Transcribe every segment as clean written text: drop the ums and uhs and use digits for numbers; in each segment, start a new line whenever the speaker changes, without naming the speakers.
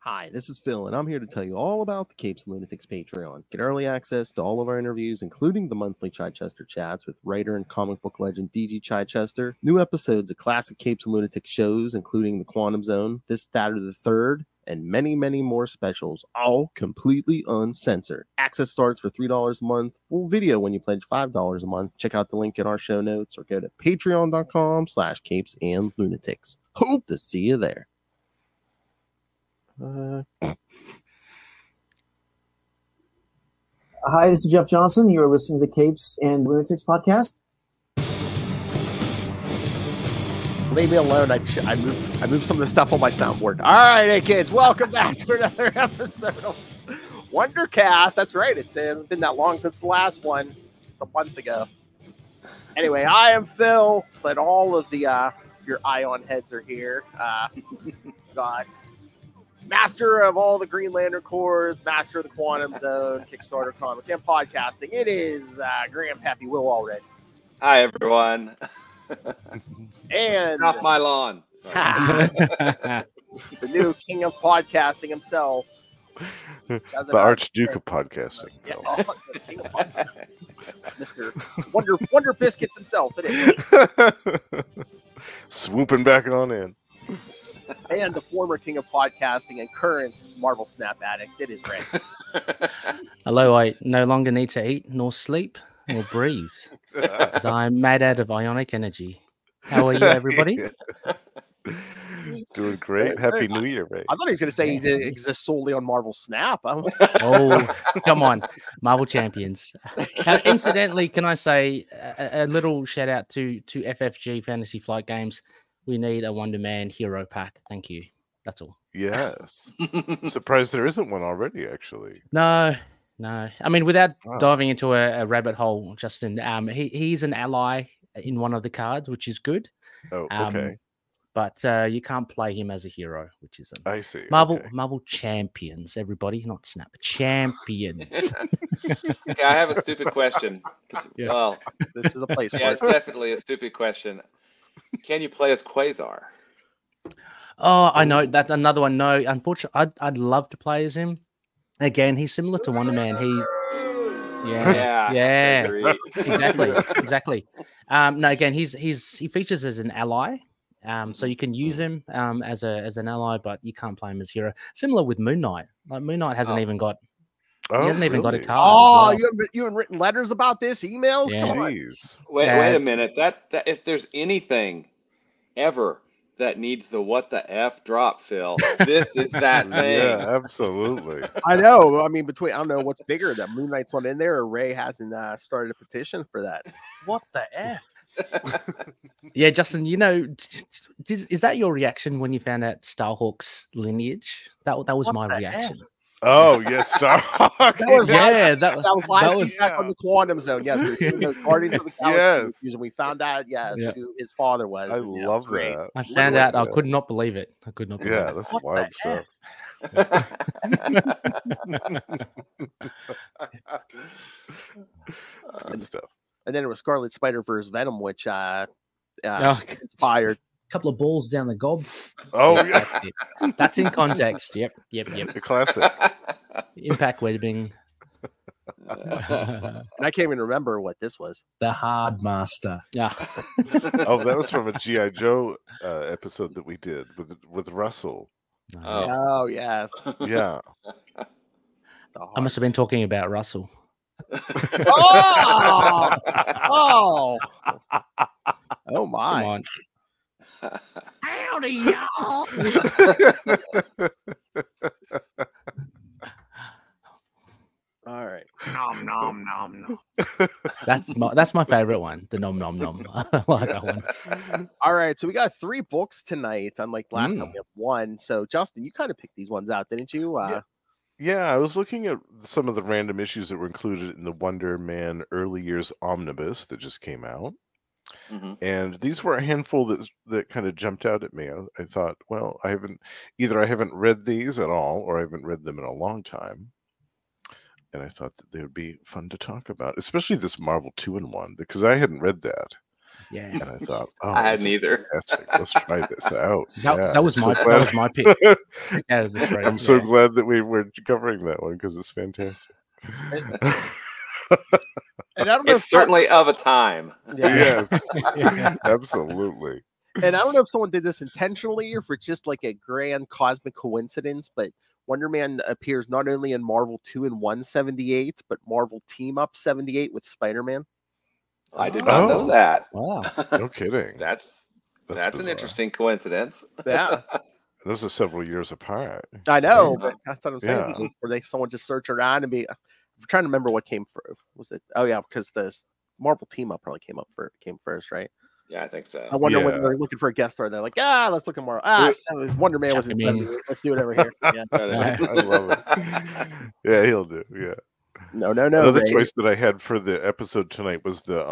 Hi, this is Phil, and I'm here to tell you all about the Capes and Lunatics Patreon. Get early access to all of our interviews, including the monthly Chichester chats with writer and comic book legend DG Chichester, new episodes of classic Capes and Lunatics shows, including The Quantum Zone, This, That, or the Third, and many, many more specials, all completely uncensored. Access starts for $3 a month, full video when you pledge $5 a month. Check out the link in our show notes or go to patreon.com/capesandlunatics. Hope to see you there.
Hi, this is Jeff Johnson. You are listening to the Capes and Lunatics podcast.
Leave me alone. I moved some of the stuff on my soundboard. All right, hey kids, welcome back to another episode of WonderCast. That's right. It's been that long since the last one, just a month ago. Anyway, I am Phil, but all of the your Ion heads are here. Got master of all the Green Lantern Corps, master of the Quantum Zone, Kickstarter comics, and podcasting. It is Grandpappy Will Allred.
Hi, everyone.
And
off my lawn.
The new king of podcasting himself.
The Archduke of podcasting.
Yeah, the king of podcasting. Mr. Wonder Biscuits himself. It is.
Swooping back on in.
And the former king of podcasting and current Marvel Snap addict. It is Ray.
Hello, I no longer need to eat, nor sleep, nor breathe, because I'm made out of ionic energy. How are you, everybody?
Doing great. Happy New Year, Ray.
I thought he was going to say he exists solely on Marvel Snap.
Oh, come on. Marvel Champions. Incidentally, can I say a little shout out to FFG Fantasy Flight Games? We need a Wonder Man hero pack. Thank you. That's all.
Yes. I'm surprised there isn't one already, actually.
No. I mean, without diving into a rabbit hole, Justin, he's an ally in one of the cards, which is good.
Oh, okay.
But you can't play him as a hero, which is
I see.
Marvel Champions, everybody, not Snap. Champions.
Okay, I have a stupid question.
Yes.
Well,
this is the place.
Yeah, it's definitely a stupid question. Can you play as Quasar?
Oh, I know that's another one. No, unfortunately, I'd love to play as him. Again, he's similar to Wonder Man. Exactly. No, again, he features as an ally. So you can use him as an ally, but you can't play him as hero. Similar with Moon Knight. Like Moon Knight hasn't even got. He hasn't even got a card.
Oh, well. you haven't written letters about this? Emails?
Yeah.
Come on.
Wait a minute. That if there's anything ever that needs the what the F drop, Phil, this is that thing.
Yeah, absolutely.
I know. I mean, I don't know what's bigger, that Moon Knight's not in there, or Ray hasn't started a petition for that. What the F?
Yeah, Justin, is that your reaction when you found out Starhawk's lineage? That was my reaction.
Oh, yes, Starhawk.
That was
live
feedback on the Quantum Zone. Yes, we were doing those Guardians of the Galaxy reviews, and we found out, who his father was.
I love that.
I found out. I could not believe it. I could not believe it.
Yeah, that's wild stuff. That's good stuff.
And then it was Scarlet Spider versus Venom, which inspired.
Couple of balls down the gob.
Oh, yeah.
That's in context. Yep.
The classic.
Impact webbing.
And I can't even remember what this was.
The Hard Master.
Yeah.
Oh, that was from a G.I. Joe episode that we did with Russell.
Oh yes.
Yeah.
I must have been talking about Russell.
Oh my.
Come on.
Howdy, y'all. All right. Nom nom nom nom.
That's my favorite one. The nom nom nom. I like that one.
All right, so we got 3 books tonight. Unlike last time, we have 1. So Justin, you kind of picked these ones out, didn't you?
Yeah, I was looking at some of the random issues that were included in the Wonder Man Early Years Omnibus that just came out. Mm-hmm. And these were a handful that kind of jumped out at me. I thought, well, I haven't read these at all, or I haven't read them in a long time. And I thought that they would be fun to talk about, especially this Marvel 2-in-1, because I hadn't read that.
Yeah,
and I thought, oh,
I
this
hadn't
is
either.
fantastic. Let's try this out.
that was my pick out of the three.
I'm so glad that we were covering that one because it's fantastic.
And I don't know
It's certainly of a time.
Yeah.
Yes, absolutely.
And I don't know if someone did this intentionally or if it's just like a grand cosmic coincidence, but Wonder Man appears not only in Marvel 2-in-1 78, but Marvel Team Up 78 with Spider-Man.
I did not know that.
Wow.
No kidding.
That's an
bizarre.
interesting coincidence.
Yeah.
Those are several years apart.
I know, but that's what I'm saying.
Yeah.
Where someone just search around and be. I'm trying to remember what came through. Was it? Oh yeah, because the Marvel Team Up probably came first, right?
Yeah, I think so.
I wonder when they're looking for a guest star. They're like, let's look at Marvel. Wonder Man was in 78. Let's do it over here. Yeah.
I love it. Yeah, he'll do. Yeah.
No.
Another choice that I had for the episode tonight was the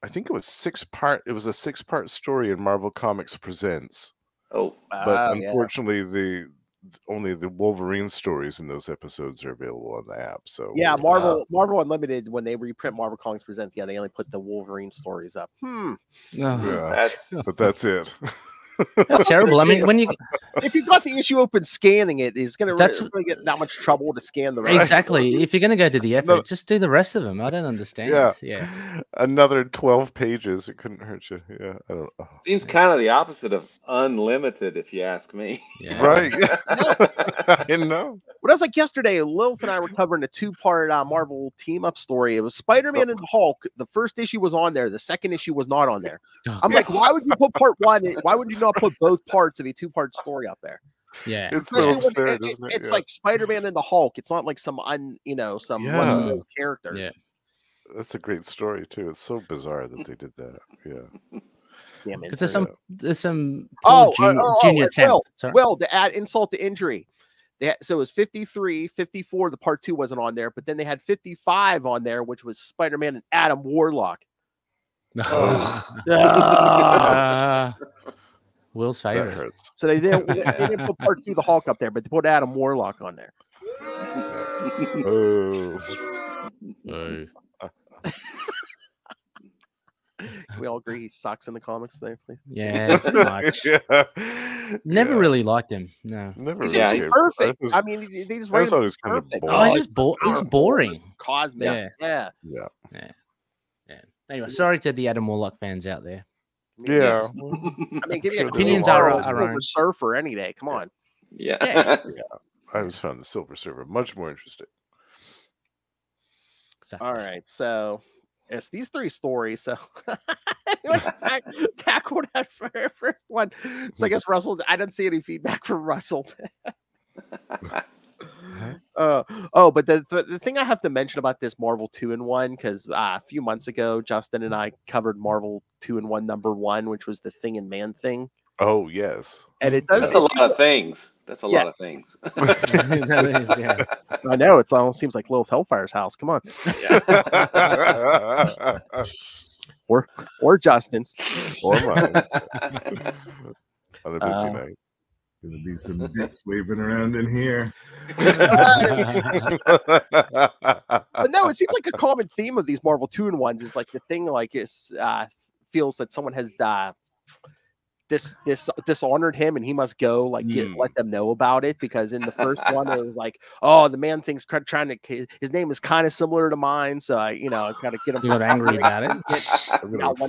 I think it was 6-part. It was a 6-part story in Marvel Comics Presents.
Oh,
but unfortunately, only the Wolverine stories in those episodes are available on the app. So
yeah, Marvel Unlimited, when they reprint Marvel Comics Presents, they only put the Wolverine stories up.
Yeah, but that's it.
That's terrible. I mean,
if you got the issue open scanning it, it's going to really get that much trouble to scan the rest.
Exactly. If you're going to go to the effort, just do the rest of them. I don't understand. Yeah.
Another 12 pages. It couldn't hurt you. Yeah. I don't know.
Seems kind of the opposite of unlimited, if you ask me.
Yeah.
Right. I know.
But I was like yesterday, Lilith and I were covering a 2-part Marvel Team Up story. It was Spider-Man and Hulk. The first issue was on there. The second issue was not on there. I'm like, why would you put part 1? Why would you not put both parts of a 2-part story up there?
Yeah,
it's so absurd, isn't it? It's like Spider-Man and the Hulk. It's not like some characters.
Yeah, that's a great story too. It's so bizarre that they did that. Yeah.
Because there's some
junior temp. Well, to add insult to injury. So it was 53, 54. The part 2 wasn't on there, but then they had 55 on there, which was Spider-Man and Adam Warlock.
Will's favorite.
That hurts.
So they didn't put part 2 of the Hulk up there, but they put Adam Warlock on there. Can we all agree he sucks in the comics there, please?
Yeah, much. Never really liked him. No.
Never.
He's just perfect. I mean, they just write him perfect.
He's boring.
Cosmic. Yeah.
Anyway, sorry to the Adam Warlock fans out there.
Yeah.
I mean, give me
opinions are our own.
Surfer any day. Come on.
Yeah.
I was found the Silver Surfer much more interesting.
Exactly. All right, so it's these 3 stories. So tackle that first one. So I guess Russell, I didn't see any feedback from Russell. But the thing I have to mention about this Marvel 2-in-1, because a few months ago, Justin and I covered Marvel 2-in-1 #1, which was the Thing and Man Thing.
Oh yes,
and it does.
That's a lot of things. That's a lot of things.
That is, yeah.
I know it almost seems like Lilith Hellfire's house. Come on.
Yeah.
or Justin's
or mine. On a busy night.
Gonna be some dicks waving around in here.
But no, it seems like a common theme of these Marvel 2-in-1s is like the thing like is feels that someone has dishonored him and he must go like let them know about it, because in the first one it was like, oh, the Man Thing's trying to, his name is kind of similar to mine, so I kind of get him.
You got angry about it.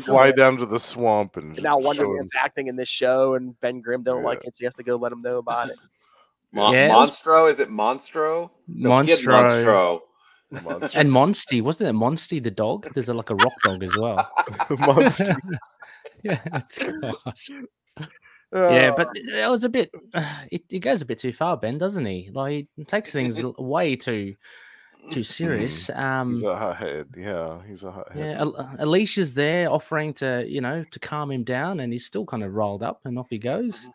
Fly down to the swamp and
now Wonder Man's acting in this show and Ben Grimm don't like it, so he has to go let him know about it.
Monstro, is it Monstro?
Monstro. And Monsty, wasn't it Monsty the dog? There's like a rock dog as well.
Monsty.
Yeah, gosh. Yeah, but it was a bit. It goes a bit too far, Ben, doesn't he? Like he takes things way too serious.
He's a hothead. Yeah, he's a hothead.
Yeah, Alicia's there offering to to calm him down, and he's still kind of rolled up, and off he goes.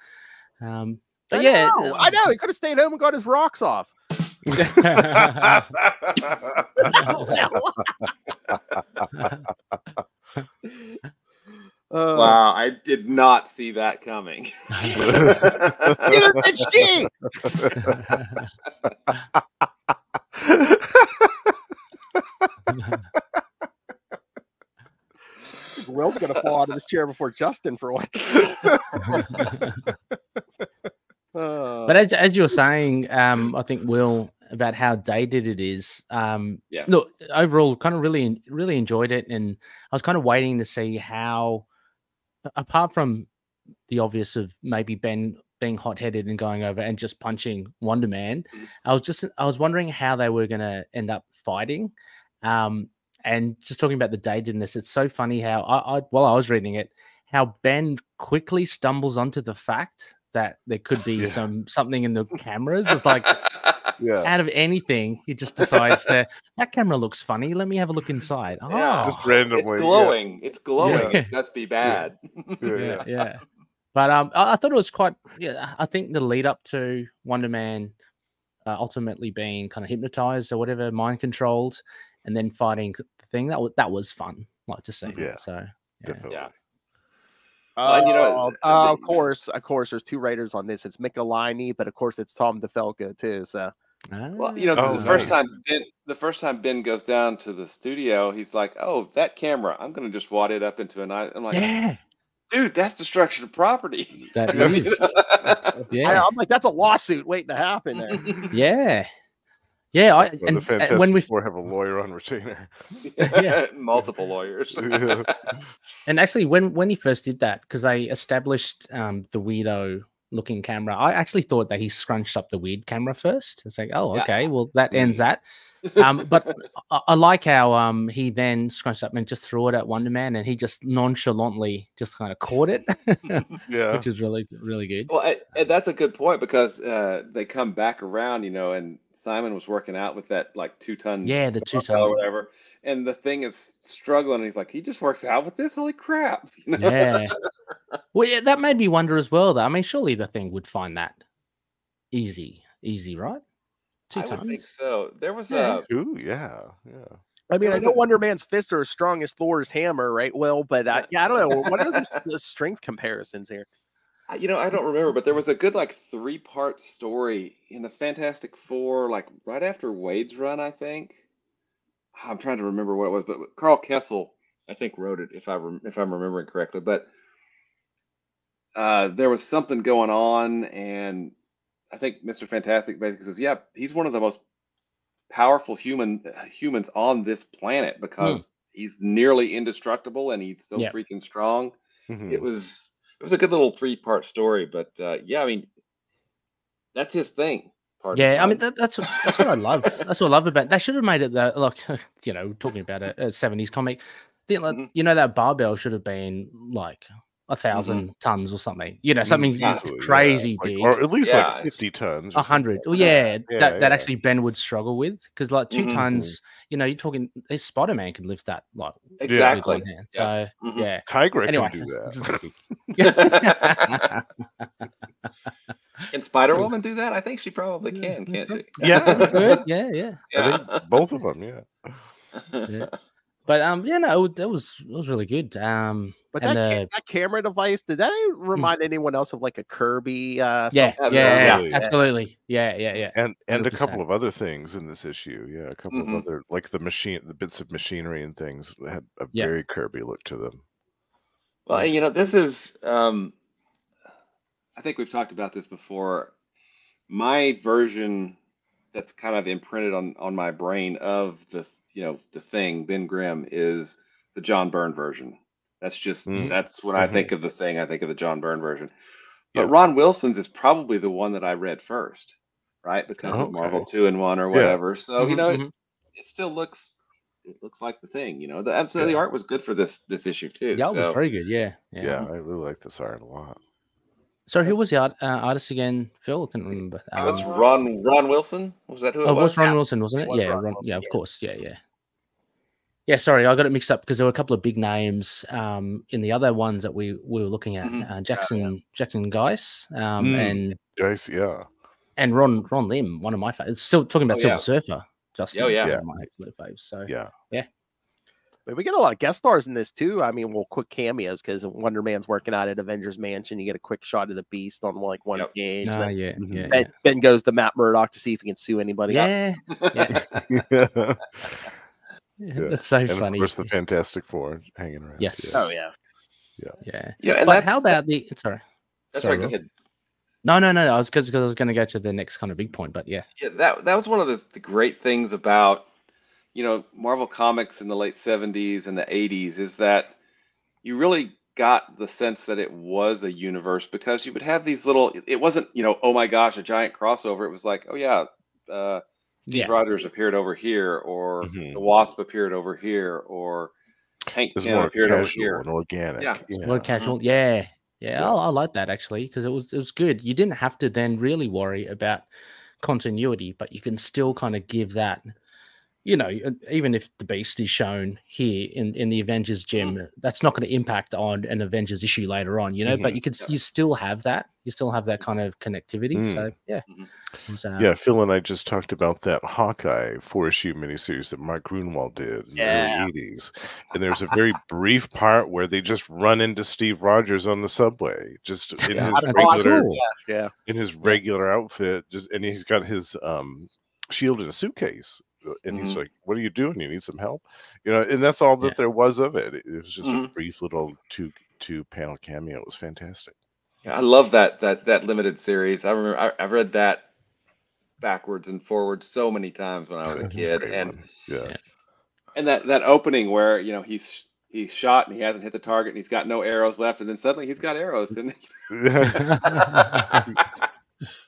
But
I know he could have stayed home and got his rocks off.
Wow, I did not see that coming.
Neither did she. this chair before Justin for what?
But as you were saying, I think Will, about how dated it is. Look, overall, kind of really enjoyed it, and I was kind of waiting to see how, apart from the obvious of maybe Ben being hot-headed and going over and just punching Wonder Man, I was wondering how they were going to end up fighting. And just talking about the datedness, it's so funny how while I was reading it, how Ben quickly stumbles onto the fact that there could be something in the cameras. It's like, out of anything, he just decides that camera looks funny. Let me have a look inside.
Yeah,
just randomly.
It's glowing. It's glowing.
Yeah.
It must be bad.
Yeah. But I thought it was quite. Yeah, I think the lead up to Wonder Man ultimately being kind of hypnotized or whatever, mind controlled, and then fighting the thing that was fun, like to see.
Yeah.
So
Definitely.
Yeah.
Of course, there's two writers on this. It's Michelini, but of course it's Tom DeFalco too. So,
well, the first time Ben goes down to the studio, he's like, "Oh, that camera, I'm going to just wad it up into an eye." I'm like,
yeah,
dude, that's destruction of property.
that is.
I'm like, that's a lawsuit waiting to happen there.
Yeah.
And the Fantastic
when we
Four have a lawyer on retainer.
Multiple lawyers.
And actually, when he first did that, because they established the weirdo looking camera, I actually thought that he scrunched up the weird camera first. It's like, oh, okay, well that ends that. But I like how he then scrunched up and just threw it at Wonder Man, and he just nonchalantly just kind of caught it. Which is really, really good.
Well, and that's a good point, because they come back around, and Simon was working out with that like 2-ton,
the 2-ton
or whatever, and the thing is struggling. And he's like, he just works out with this. Holy crap!
Yeah. Well, yeah, that made me wonder as well. Though, I mean, surely the thing would find that easy, right? 2 tons.
I would think so. There was
yeah.
I mean, I know Wonder Man's fists are as strong as Thor's hammer, right? Well, but I don't know. What are the strength comparisons here?
I don't remember, but there was a good 3-part story in the Fantastic Four, right after Wade's run, I think. I'm trying to remember what it was, but Carl Kessel, I think, wrote it, if I'm remembering correctly. But there was something going on, and I think Mr. Fantastic basically says, "Yeah, he's one of the most powerful humans on this planet, because he's nearly indestructible and he's so freaking strong."
Mm-hmm.
It was a good little 3-part story, but I mean, that's his thing.
I mean, that's what I love. That's what I love about it. They should have made it talking about a 70s comic. That barbell should have been 1,000 tons or something. Something crazy big,
or at least 50 tons,
100. Well, that actually Ben would struggle with, because 2 tons. You're talking. Spider-Man could lift that
exactly.
With one hand. So
Tigra
anyway,
can do that.
Can Spider-Woman do that? I think she probably can, can't she?
Yeah.
I think both of them,
yeah. But it was really good.
But that camera device, did that remind anyone else of a Kirby?
Absolutely. Yeah.
And 100%. A couple of other things in this issue. Yeah, a couple of other, the bits of machinery and things had a very Kirby look to them.
Well, this is, I think we've talked about this before. My version that's kind of imprinted on my brain of the Thing, Ben Grimm, is the John Byrne version. That's just that's when I think of the Thing. I think of the John Byrne version. But Ron Wilson's is probably the one that I read first, right? Because of Marvel 2-in-1 or whatever. So it still looks like the Thing. The art was good for this issue too.
Yeah, it was very good. Yeah,
I really like this art a lot.
So who was the artist again, Phil? I can't remember.
It was Ron Wilson. Was that who it was?
Oh, it was Ron Wilson, wasn't it? Ron, of course. Yeah. Yeah, sorry, I got it mixed up because there were a couple of big names in the other ones that we were looking at. Jackson Geiss, and
Geiss,
and Ron Lim, one of my favorites. Still talking about Silver Surfer, Justin.
One
of my absolute faves. So yeah.
But we get a lot of guest stars in this too. I mean, quick cameos, because Wonder Man's working out at Avengers Mansion. You get a quick shot of the Beast on one page. Ben goes to Matt Murdock to see if he can sue anybody.
Yeah. That's so funny.
Of course, the Fantastic Four hanging around.
Yes.
Oh yeah.
Yeah.
And
But how about the? Sorry.
That's
Sorry,
right. Go
Rob.
ahead.
No. I was because I was going to go to the next kind of big point, but yeah.
Yeah, that was one of the great things about Marvel Comics in the late 70s and the 80s is that you really got the sense that it was a universe because you would have these little. It wasn't oh my gosh, a giant crossover. It was like, oh yeah, Steve Rogers appeared over here, or the Wasp appeared over here, or Hank
It's
Pym
more
appeared over
casual
here.
and organic.
Yeah.
More casual. Yeah. I like that actually because it was good. You didn't have to then really worry about continuity, but you can still kind of give that. Even if the Beast is shown here in the Avengers gym, that's not going to impact on an Avengers issue later on, but you still have that. You still have that kind of connectivity. So yeah.
Yeah, Phil and I just talked about that Hawkeye 4-issue miniseries that Mark Gruenwald did in the early 80s. And there's a very brief part where they just run into Steve Rogers on the subway, just in his regular outfit, and he's got his shield in a suitcase. And he's like, "What are you doing? You need some help?" And that's all that there was of it. It was just a brief little two panel cameo. It was fantastic.
Yeah, I love that limited series. I remember I read that backwards and forwards so many times when I was a kid, and that opening where he's shot and he hasn't hit the target and he's got no arrows left, and then suddenly he's got arrows and.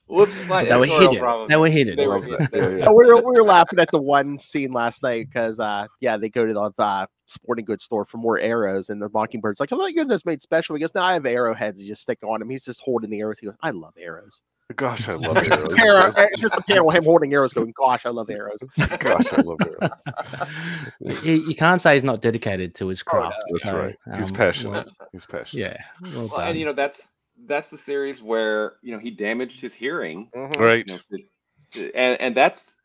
Whoops!
They were hidden. They were hidden.
We were laughing at the one scene last night because they go to the sporting goods store for more arrows, and the Mockingbird's like, "I thought you guys made special." He goes, "No, I have arrowheads." You just stick on him. He's just holding the arrows. He goes, "I love arrows."
Gosh, I love arrows.
Just a panel of him holding arrows, going, "Gosh, I love arrows."
Gosh, I love arrows.
You can't say he's not dedicated to his craft.
That's right. He's passionate. He's passionate.
Yeah.
Well, and that's the series where he damaged his hearing,
right?
And that's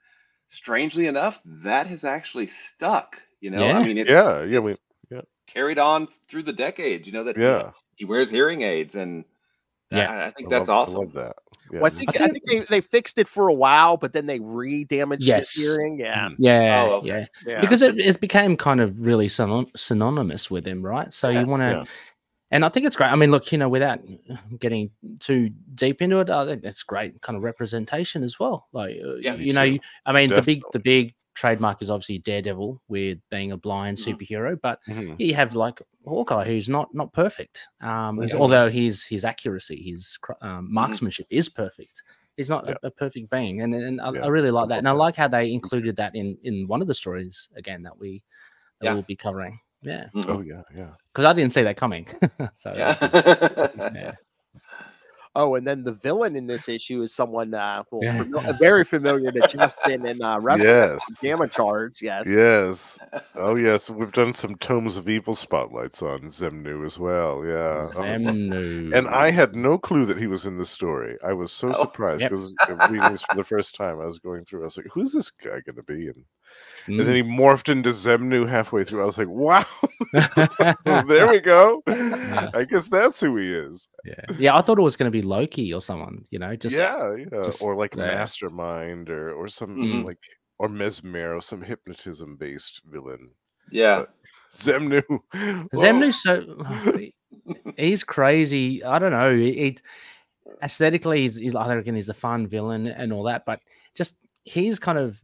strangely enough that has actually stuck.
Yeah.
I mean, it's carried on through the decades. That he wears hearing aids, and I think that's awesome.
I love that. Yeah.
Well, I think they fixed it for a while, but then they re-damaged his hearing.
Because it became kind of really synonymous with him, right? So you want to. And I think it's great. I mean, look, without getting too deep into it, I think that's great kind of representation as well. Like, I mean, the big trademark is obviously Daredevil with being a blind superhero, but you have like Hawkeye, who's not perfect. Although his accuracy, his marksmanship is perfect. He's not a perfect being, and I really like that. And I like how they included that in one of the stories again that we'll be covering. Yeah.
Oh yeah.
Because I didn't see that coming. So
yeah.
Oh, and then the villain in this issue is someone very familiar to Justin and wrestling. Gamma Charge. Yes.
Oh yes, we've done some Tomes of Evil spotlights on Zemnu as well. Yeah.
Zemnu.
And I had no clue that he was in the story. I was so surprised because reading this for the first time, I was going through. I was like, "Who's this guy going to be?" And then he morphed into Zemnu halfway through. I was like, "Wow, there we go." I guess that's who he is.
Yeah. I thought it was going to be Loki or someone, just
or like Mastermind or some or Mesmer or some hypnotism based villain.
Yeah,
but Zemnu.
Zemnu's he's crazy. I don't know. Aesthetically, I reckon he's a fun villain and all that, but just his kind of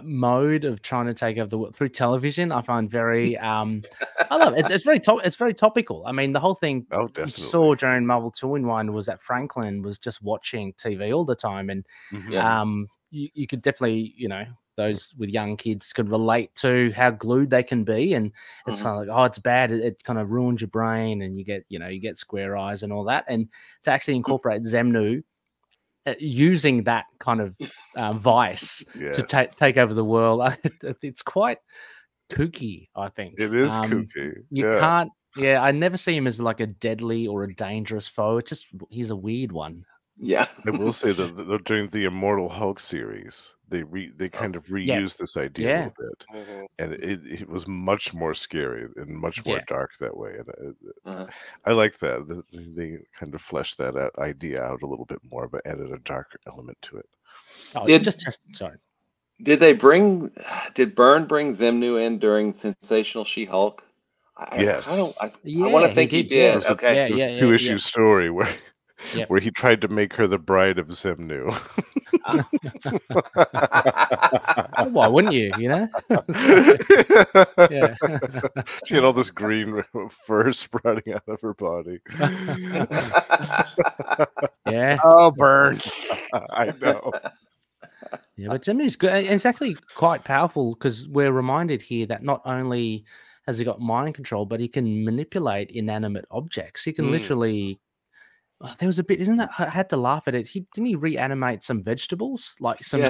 mode of trying to take over the world through television, I find very I love it. It's very topical. I mean, the whole thing you saw during Marvel 2-in-1 was that Franklin was just watching TV all the time, and you could definitely, those with young kids could relate to how glued they can be, and it's kind of like, oh, it's bad. It kind of ruins your brain, and you get square eyes and all that. And to actually incorporate Zemnu using that kind of vice to take over the world, it's quite kooky. I think
it is kooky.
You can't. Yeah, I never see him as like a deadly or a dangerous foe. It's just he's a weird one.
Yeah,
I will say that during the Immortal Hulk series, they kind of reused this idea a little bit, and it was much more scary and much more dark that way. And I like that they kind of fleshed that idea out a little bit more, but added a darker element to it.
Sorry.
Did Byrne bring Zemnu in during Sensational She-Hulk?
Yes.
I want to think he did.
It was
Okay.
it was a two-issue story where he tried to make her the bride of Zemnu.
Why wouldn't you? You know? Yeah.
She had all this green fur sprouting out of her body.
Yeah.
Oh, burn.
I know.
Yeah, but Zemnu's good. And it's actually quite powerful because we're reminded here that not only has he got mind control, but he can manipulate inanimate objects. He can literally. Oh, there was a bit, isn't that? I had to laugh at it. Didn't he reanimate some vegetables, like some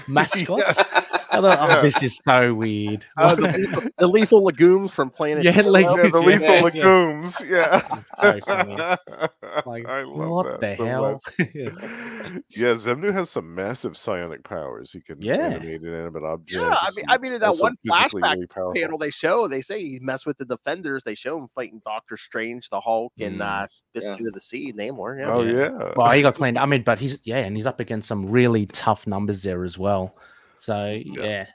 mascots? I thought, this is so weird.
The lethal legumes from Planet.
The lethal legumes. Yeah,
it's so funny. Like,
I love
what
that
the hell?
Yeah, Zemnu has some massive psionic powers. He can animate inanimate objects.
Yeah, I mean, in that one flashback panel they say he messed with the Defenders. They show him fighting Doctor Strange, the Hulk, and Biscuit of the Sea, Namor. Yeah.
Oh yeah.
Well, he got cleaned. I mean, but and he's up against some really tough numbers there as well. So yep.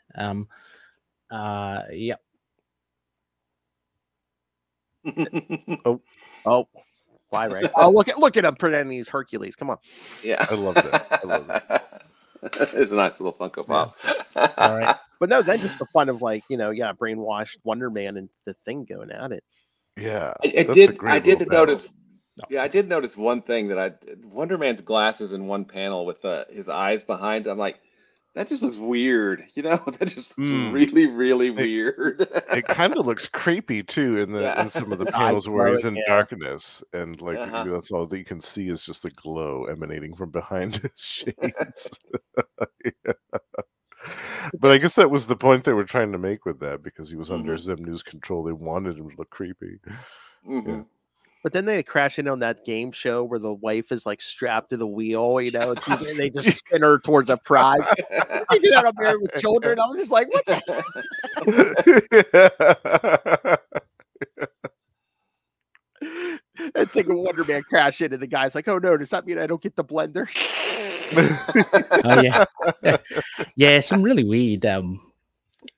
Why, right? Oh, look at him pretending he's Hercules. Come on.
Yeah,
I love that.
It's a nice little Funko Pop.
All right,
but no, then just the fun of brainwashed Wonder Man and the Thing going at it.
Yeah,
I did notice. Yeah, I did notice one thing that Wonder Man's glasses in one panel with his eyes behind. I'm like, that just looks weird. That just looks really, really weird.
It kind of looks creepy too in some of the panels where he's in darkness, and that's all that you can see is just the glow emanating from behind his shades. But I guess that was the point they were trying to make with that, because he was under Zemnu's control. They wanted him to look creepy. Yeah.
But then they crash in on that game show where the wife is like strapped to the wheel, and they just spin her towards a prize. They do that up there with children. I was just like, what the And think of Wonder Man crash in, and the guy's like, oh no, does that mean I don't get the blender?
Oh yeah. Some really weird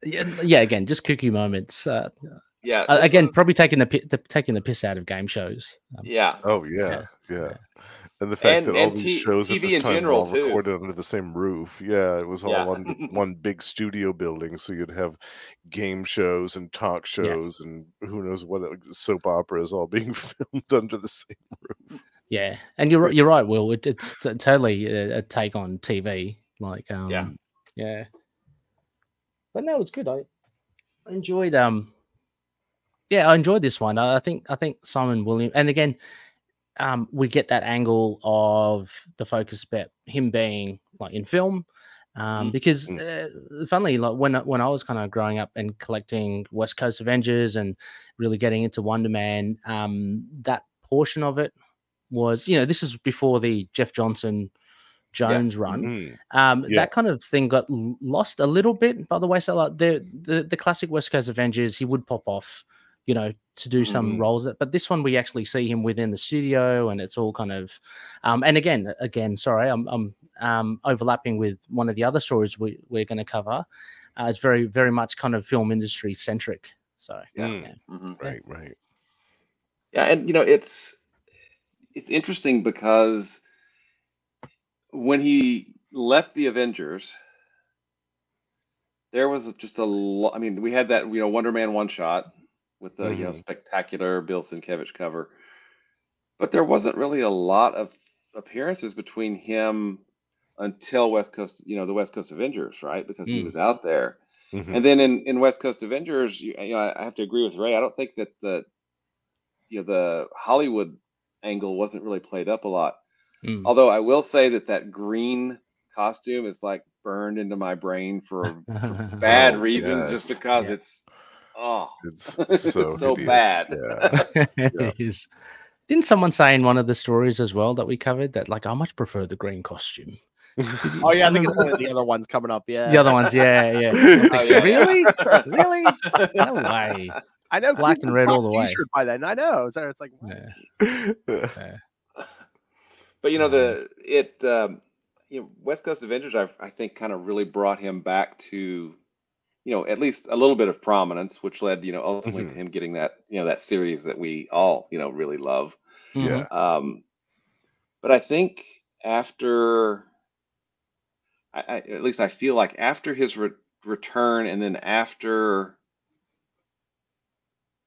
again, just kooky moments. Again, probably taking the piss out of game shows.
Oh yeah. And the fact that all these shows at this time were all recorded under the same roof. Yeah, it was all under one big studio building. So you'd have game shows and talk shows and who knows what soap operas all being filmed under the same roof.
Yeah, and you're right, Will. It's totally a take on TV. Like, yeah. But no, it's good. I enjoyed I enjoyed this one. I think Simon Williams, and again, we get that angle of the focus about him being like in film, because funnily, like when I was kind of growing up and collecting West Coast Avengers and really getting into Wonder Man, that portion of it was, this is before the Jeff Jones run. That kind of thing got lost a little bit by the way. So like the classic West Coast Avengers, he would pop off, to do some roles. But this one, we actually see him within the studio, and it's all kind of, and again, sorry, I'm overlapping with one of the other stories we're going to cover. It's very, very much kind of film industry centric. So
Right.
Yeah, and it's interesting because when he left the Avengers, there was just a lot. I mean, we had that Wonder Man one shot with the spectacular Bill Sienkiewicz cover, but there wasn't really a lot of appearances between him until West Coast, the West Coast Avengers, right? Because he was out there, and then in West Coast Avengers, I have to agree with Ray. I don't think that the Hollywood angle wasn't really played up a lot. Although I will say that green costume is like burned into my brain for bad reasons, just because it's so bad.
It is. Didn't someone say in one of the stories as well that we covered that like I much prefer the green costume?
Oh yeah, I think it's one of the other ones coming up. Yeah,
the other ones. Yeah. Really? No way.
I know,
black and red all the way.
T-shirt by then. I know. So it's like,
but West Coast Avengers, I think, kind of really brought him back to at least a little bit of prominence, which led, ultimately to him getting that, that series that we all, really love.
Yeah.
But I think after, at least I feel like after his return, and then after,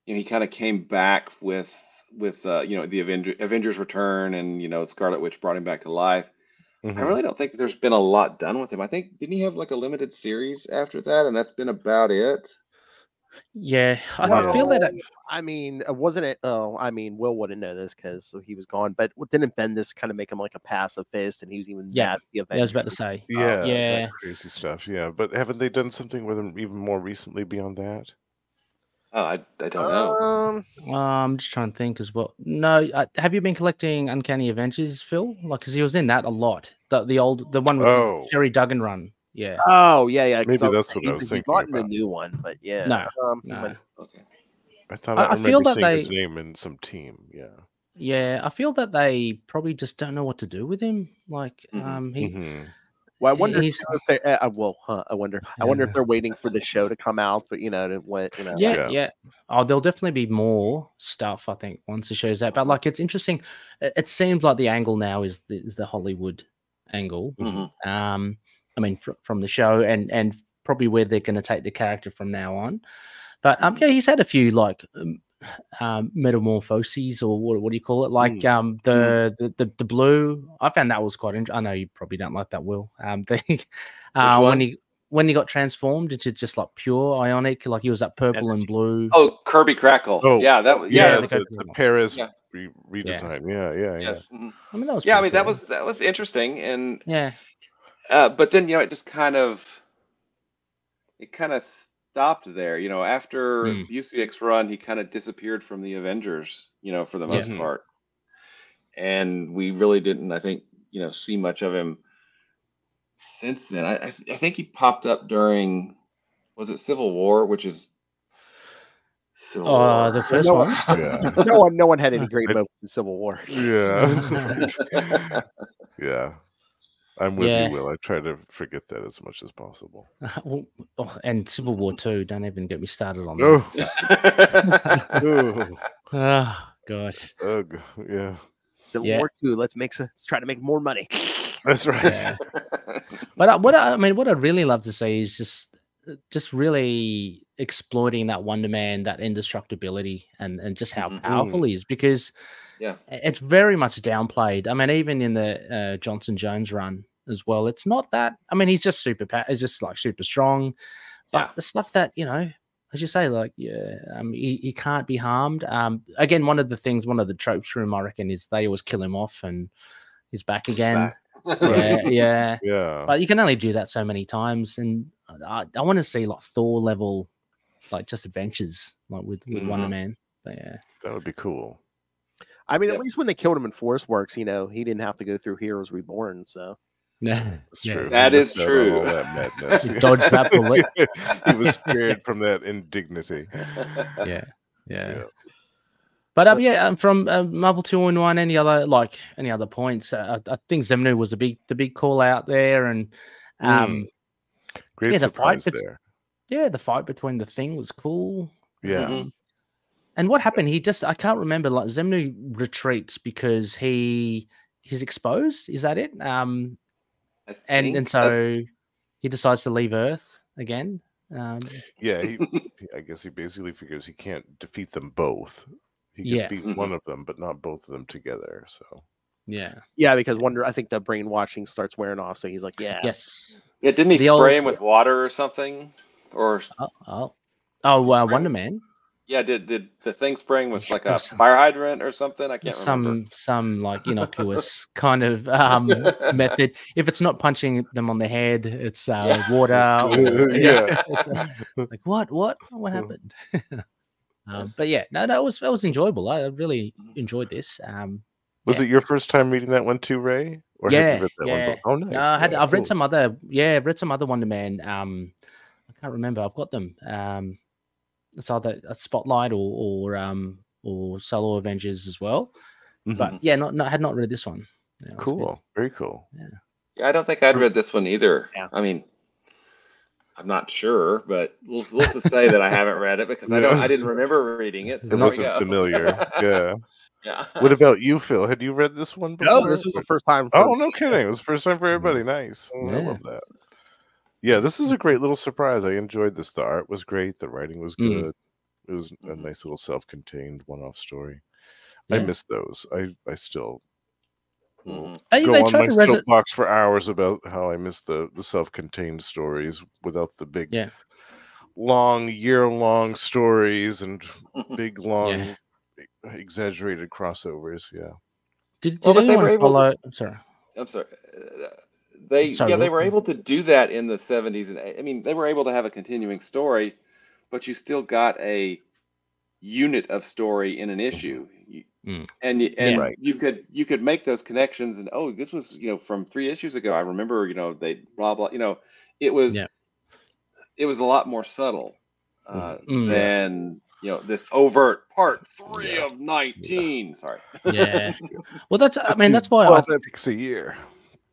he kind of came back with the Avengers return, and Scarlet Witch brought him back to life. I really don't think there's been a lot done with him. I think, didn't he have like a limited series after that, and that's been about it?
Yeah, I feel that.
I mean, wasn't it? Oh, I mean, Will wouldn't know this because he was gone. But didn't Bendis kind of make him like a pacifist, and he was even mad at the Avengers?
I was about to say.
Yeah,
yeah,
that crazy stuff. Yeah, but haven't they done something with him even more recently beyond that?
Oh, I don't know.
I'm just trying to think as well. No, have you been collecting Uncanny Avengers, Phil? Like, because he was in that a lot. The one with the Sherry Duggan run. Yeah.
Oh, yeah.
Maybe that's what I was thinking.
He's not in the new one, but yeah.
No.
Okay.
I thought I
feel that
seeing his name in some team. Yeah.
Yeah, I feel that they probably just don't know what to do with him. Like,
Well, I wonder if they, I wonder if they're waiting for the show to come out, but
Yeah. Oh, there'll definitely be more stuff, I think, once the show's out. But like, it's interesting. It seems like the angle now is the Hollywood angle. I mean, from the show, and probably where they're going to take the character from now on. But yeah, he's had a few like metamorphoses, or what do you call it? Like the blue. I found that was quite interesting. I know you probably don't like that, Will. When he got transformed into just like pure ionic, like he was that purple and blue.
Oh, Kirby Crackle.
Oh,
yeah, that was
the Paris redesign. Yeah.
Yes.
I mean, that was
cool. that was interesting, and but then it just kind of stopped there. After Busiek's run, he kind of disappeared from the Avengers, for the most part. And we really didn't, I think, see much of him since then. I think he popped up during, was it Civil War, which is Civil War.
The first one.
Yeah. No one had any great moments in Civil War.
Yeah. Yeah. I'm with you, Will. I try to forget that as much as possible.
And Civil War 2, don't even get me started on
that.
Oh, gosh.
Yeah.
Civil War 2. Let's try to make more money.
That's right.
Yeah. But what I'd really love to see is just really exploiting that Wonder Man, that indestructibility, and just how powerful he is, because it's very much downplayed. I mean, even in the Johnson Jones run as well, it's not that. I mean, he's just he's just like super strong, but the stuff that as you say, like he can't be harmed. Again, one of the tropes for him, I reckon, is they always kill him off and he's back again. Yeah. But you can only do that so many times, and I want to see like Thor level, like just adventures, like with Wonder Man. But yeah,
that would be cool.
I mean, at least when they killed him in Force Works, he didn't have to go through Heroes Reborn. So
that's true.
That is true.
All that madness.
Dodge that bullet.
He was scared from that indignity.
Yeah. But from Marvel 2-in-1, any other points? I think Zemnu was the big call out there, and
great surprise there.
Yeah, the fight between the Thing was cool.
Yeah.
And what happened? I can't remember. Like, Zemnu retreats because he's exposed. Is that it? And so he decides to leave Earth again.
I guess he basically figures he can't defeat them both. He can beat one of them, but not both of them together. So
because Wonder, I think the brainwashing starts wearing off. So he's like,
didn't he spray him with water or something? Or
Wonder Man.
Yeah, did the Thing spraying was like a fire hydrant or something? I can't remember. Some
like innocuous kind of method. If it's not punching them on the head, it's water. Like what happened? But that was enjoyable. I really enjoyed this.
Was it your first time reading that one too, Ray? Or have you read that one? Oh, nice.
No, I've read some other. I've read some other Wonder Man. I can't remember. I've got them. It's either a Spotlight or Solo Avengers as well. But I had not read this one.
Cool, very cool.
Yeah, I don't think I'd read this one either. I mean, I'm not sure, but let's just say that I haven't read it because I didn't remember reading it. So
It wasn't familiar. Yeah.
Yeah.
What about you, Phil? Had you read this one before?
No, this was the first time.
Oh, no kidding! It was the first time for everybody. Nice.
Yeah.
I love that. Yeah, this is a great little surprise. I enjoyed this. The art was great. The writing was good. It was a nice little self-contained one-off story. I miss those. I still go on my soapbox for hours about how I miss the self-contained stories without the big, long, year-long stories and big, long, exaggerated crossovers. Yeah.
Did anyone follow? I'm sorry.
They were able to do that in the 70s, and I mean they were able to have a continuing story, but you still got a unit of story in an issue, and you could make those connections. And this was from 3 issues ago. I remember they blah blah. It was a lot more subtle than this overt part 3 of 19. Sorry.
Yeah. Well, that's why
12 epics a year.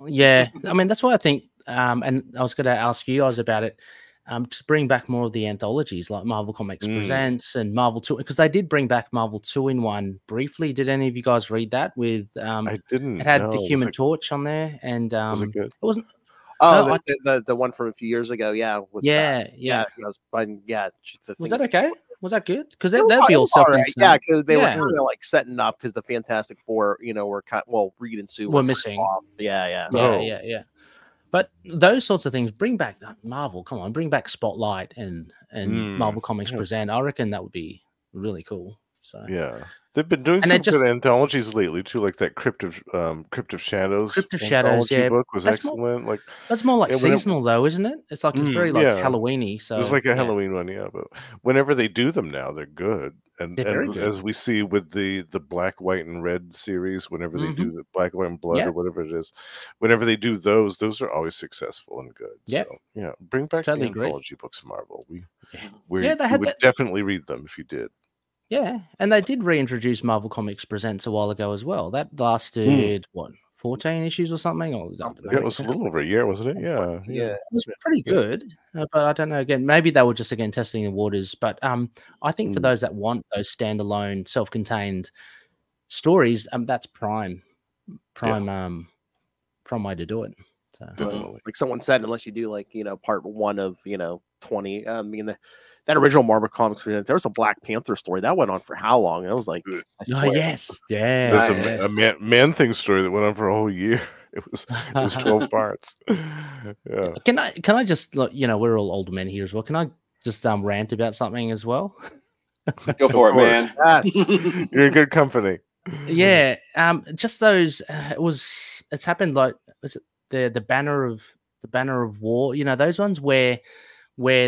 Yeah, I mean that's why I think, and I was going to ask you guys about it, to bring back more of the anthologies like Marvel Comics Presents and Marvel 2, because they did bring back Marvel 2-in-1 briefly. Did any of you guys read that? With
I didn't.
It had the Human Torch on there, and
was it good?
It wasn't.
Oh, the one from a few years ago. Yeah.
Was
that
okay? Was that good? Because that'd be all stuff.
Right. Yeah, because they were kind of like setting up because the Fantastic Four, were Reed and Sue
were missing.
Yeah.
But those sorts of things, bring back Marvel. Come on, bring back Spotlight and Marvel Comics Present. I reckon that would be really cool. So
yeah, they've been doing some good anthologies lately too, like that Crypt of Shadows.
Crypt of Shadows,
book was excellent.
That's more like seasonal though, isn't it? It's like it's very like Halloweeny. So
it's like a Halloween one, but whenever they do them now, they're good. And as we see with the Black, White, and Red series, whenever they do the Black, White, and Blood or whatever it is, whenever they do those are always successful and good.
Yeah.
So bring back the anthology books, Marvel. We would definitely read them if you did.
Yeah, and they did reintroduce Marvel Comics Presents a while ago as well. That lasted 14 issues or something? Or
it was a little over a year, wasn't it? Yeah.
It was pretty good, but I don't know. Again, maybe they were just testing the waters. But I think for those that want those standalone, self-contained stories, that's prime way to do it. So
definitely, like someone said, unless you do part 1 of 20. I mean that original Marvel Comics Presents, there was a Black Panther story that went on for how long? It was like,
yes, yeah.
There's a Man Thing story that went on for a whole year. It was 12 parts. Yeah.
Can I just we're all older men here as well. Can I just rant about something as well?
Go for it, man.
Yes.
You're in good company.
Yeah. Just those. It's happened like was it the banner of war? Those ones where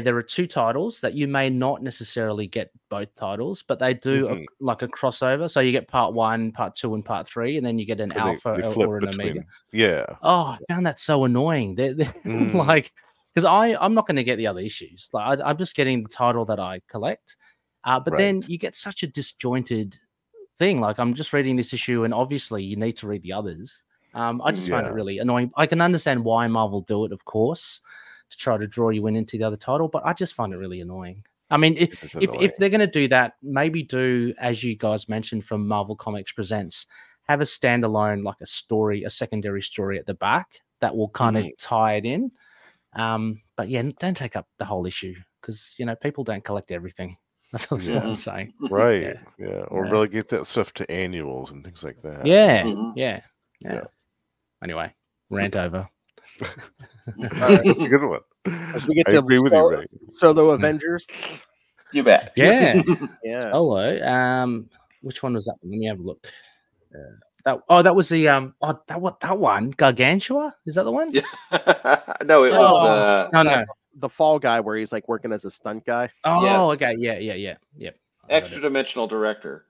there are 2 titles that you may not necessarily get both titles, but they do like a crossover. So you get part 1, part 2, and part 3, and then you get an alpha or an omega.
Yeah.
Oh, I found that so annoying. They're like, because I'm not going to get the other issues. Like I'm just getting the title that I collect. But then you get such a disjointed thing. Like I'm just reading this issue, and obviously you need to read the others. I just find it really annoying. I can understand why Marvel do it, of course, to try to draw you into the other title, but I just find it really annoying. I mean, if they're going to do that, maybe do, as you guys mentioned from Marvel Comics Presents, have a standalone, like a secondary story at the back that will kind of tie it in. But yeah, don't take up the whole issue because, people don't collect everything. That's what I'm saying.
Right. Yeah. Or relegate that stuff to annuals and things like that.
Yeah. Anyway, rant over.
That's a good one.
As we get to agree with you, Ray. Solo Avengers.
You bet.
Yeah.
Yeah.
Solo. Which one was that? Let me have a look. That was the that one, Gargantua. Is that the one?
Yeah. No, it was
no.
The Fall Guy, where he's like working as a stunt guy.
Oh,
yes.
Okay, yeah.
Extra dimensional director.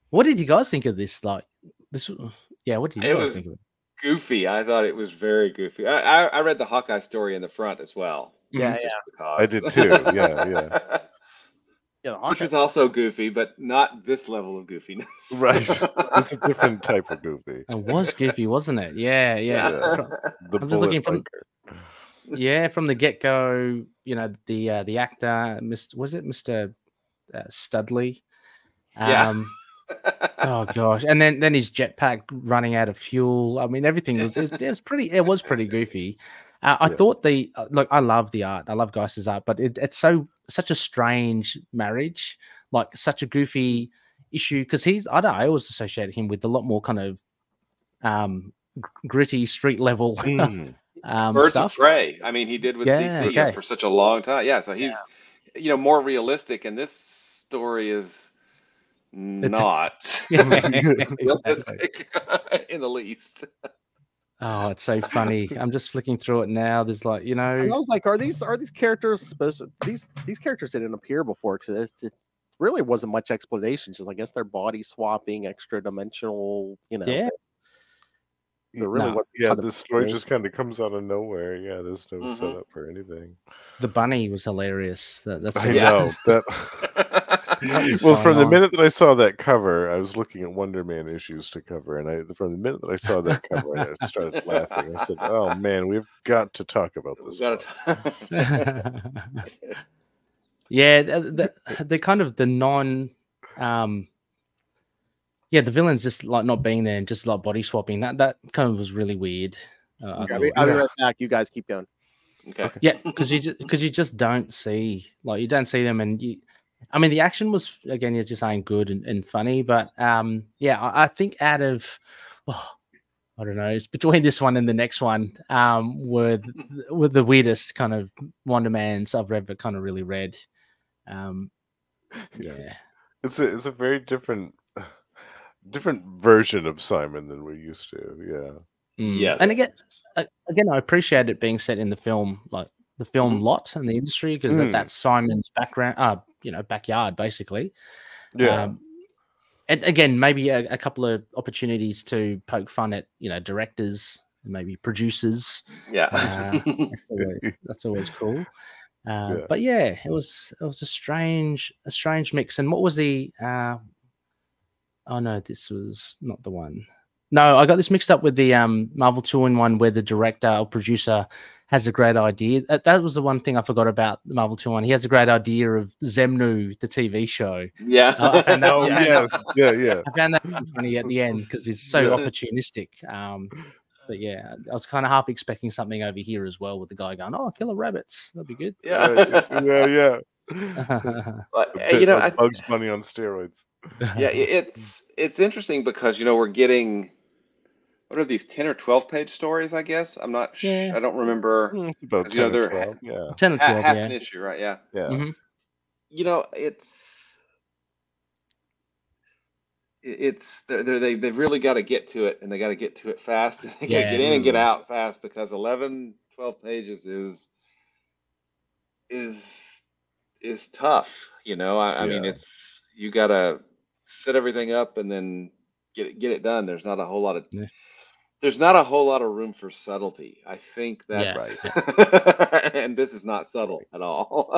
What did you guys think of this? Like this? Yeah, what did you guys think of it?
Goofy. I thought it was very goofy. I read the Hawkeye story in the front as well.
Yeah.
Because...
I did too. Yeah.
Yeah,
which was also goofy, but not this level of goofiness.
Right. It's a different type of goofy.
It was goofy, wasn't it? Yeah.
Yeah.
From-
The
I'm just
bullet
looking from
biker.
from the get go. You know, the actor, Mr. Studley?
Yeah.
Oh gosh, and then his jetpack running out of fuel. I mean, everything was it was pretty goofy. I
Yeah.
thought look, I love the art. I love Geist's art, but it's such a strange marriage, like such a goofy issue because I don't know, I always associate him with a lot more kind of gritty street level
Mm.
Birds
stuff.
of Prey. I mean, he did with DC
okay.
for such a long time. Yeah, so he's more realistic, and this story is not realistic in the least.
Oh, it's so funny. I'm just flicking through it now. There's like,
I was like, are these characters supposed to, these characters didn't appear before because it really wasn't much explanation. Just I guess they're body swapping, extra dimensional,
Yeah.
There really was.
Yeah, this story just kind of comes out of nowhere. Yeah, there's no setup for anything.
The bunny was hilarious. That's
I know that. Well, from the minute that I saw that cover, I was looking at Wonder Man issues to cover, and from the minute that I saw that cover, I started laughing. I said, "Oh man, we've got to talk about this."
Yeah, the kind of the non. Yeah, the villains just like not being there and just like body swapping. That kind of was really weird.
I'll be right back. You guys keep going.
Okay.
Yeah, because you just don't see them, and I mean the action was again you're just saying good and funny, but yeah, I think out of I don't know, it's between this one and the next one were the weirdest kind of Wonder Mans I've ever kind of really read. Yeah,
it's a very different version of Simon than we're used to. Yeah.
Yes.
And again, I appreciate it being set in the film, like the film lot and the industry, because that's Simon's background, backyard, basically.
Yeah.
And again, maybe a couple of opportunities to poke fun at, directors and maybe producers.
Yeah.
That's always cool. But yeah, it was a strange mix. And what was the? Oh no, this was not the one. No, I got this mixed up with the Marvel 2-in-1 where the director or producer has a great idea. That was the one thing I forgot about the Marvel 2-in-1. He has a great idea of Zemnu, the TV show.
Yeah.
I found that,
yeah.
I found that funny at the end because he's so opportunistic. But yeah, I was kind of half expecting something over here as well with the guy going, "Oh, killer rabbits, that'd be good."
Yeah.
Bugs Bunny on steroids.
Yeah, it's interesting because we're getting what are these 10 or 12 page stories? I guess I'm not. I don't remember.
About 10 or 12. Yeah,
10 or 12.
Half an issue, right? Yeah.
Yeah.
Mm-hmm.
They've really got to get to it, and they got to get to it fast. They got to get in and get out fast because 11, 12 pages is tough. I mean, it's you got to set everything up and then get it done. There's not a whole lot of room for subtlety. I think that's right. And this is not subtle at all.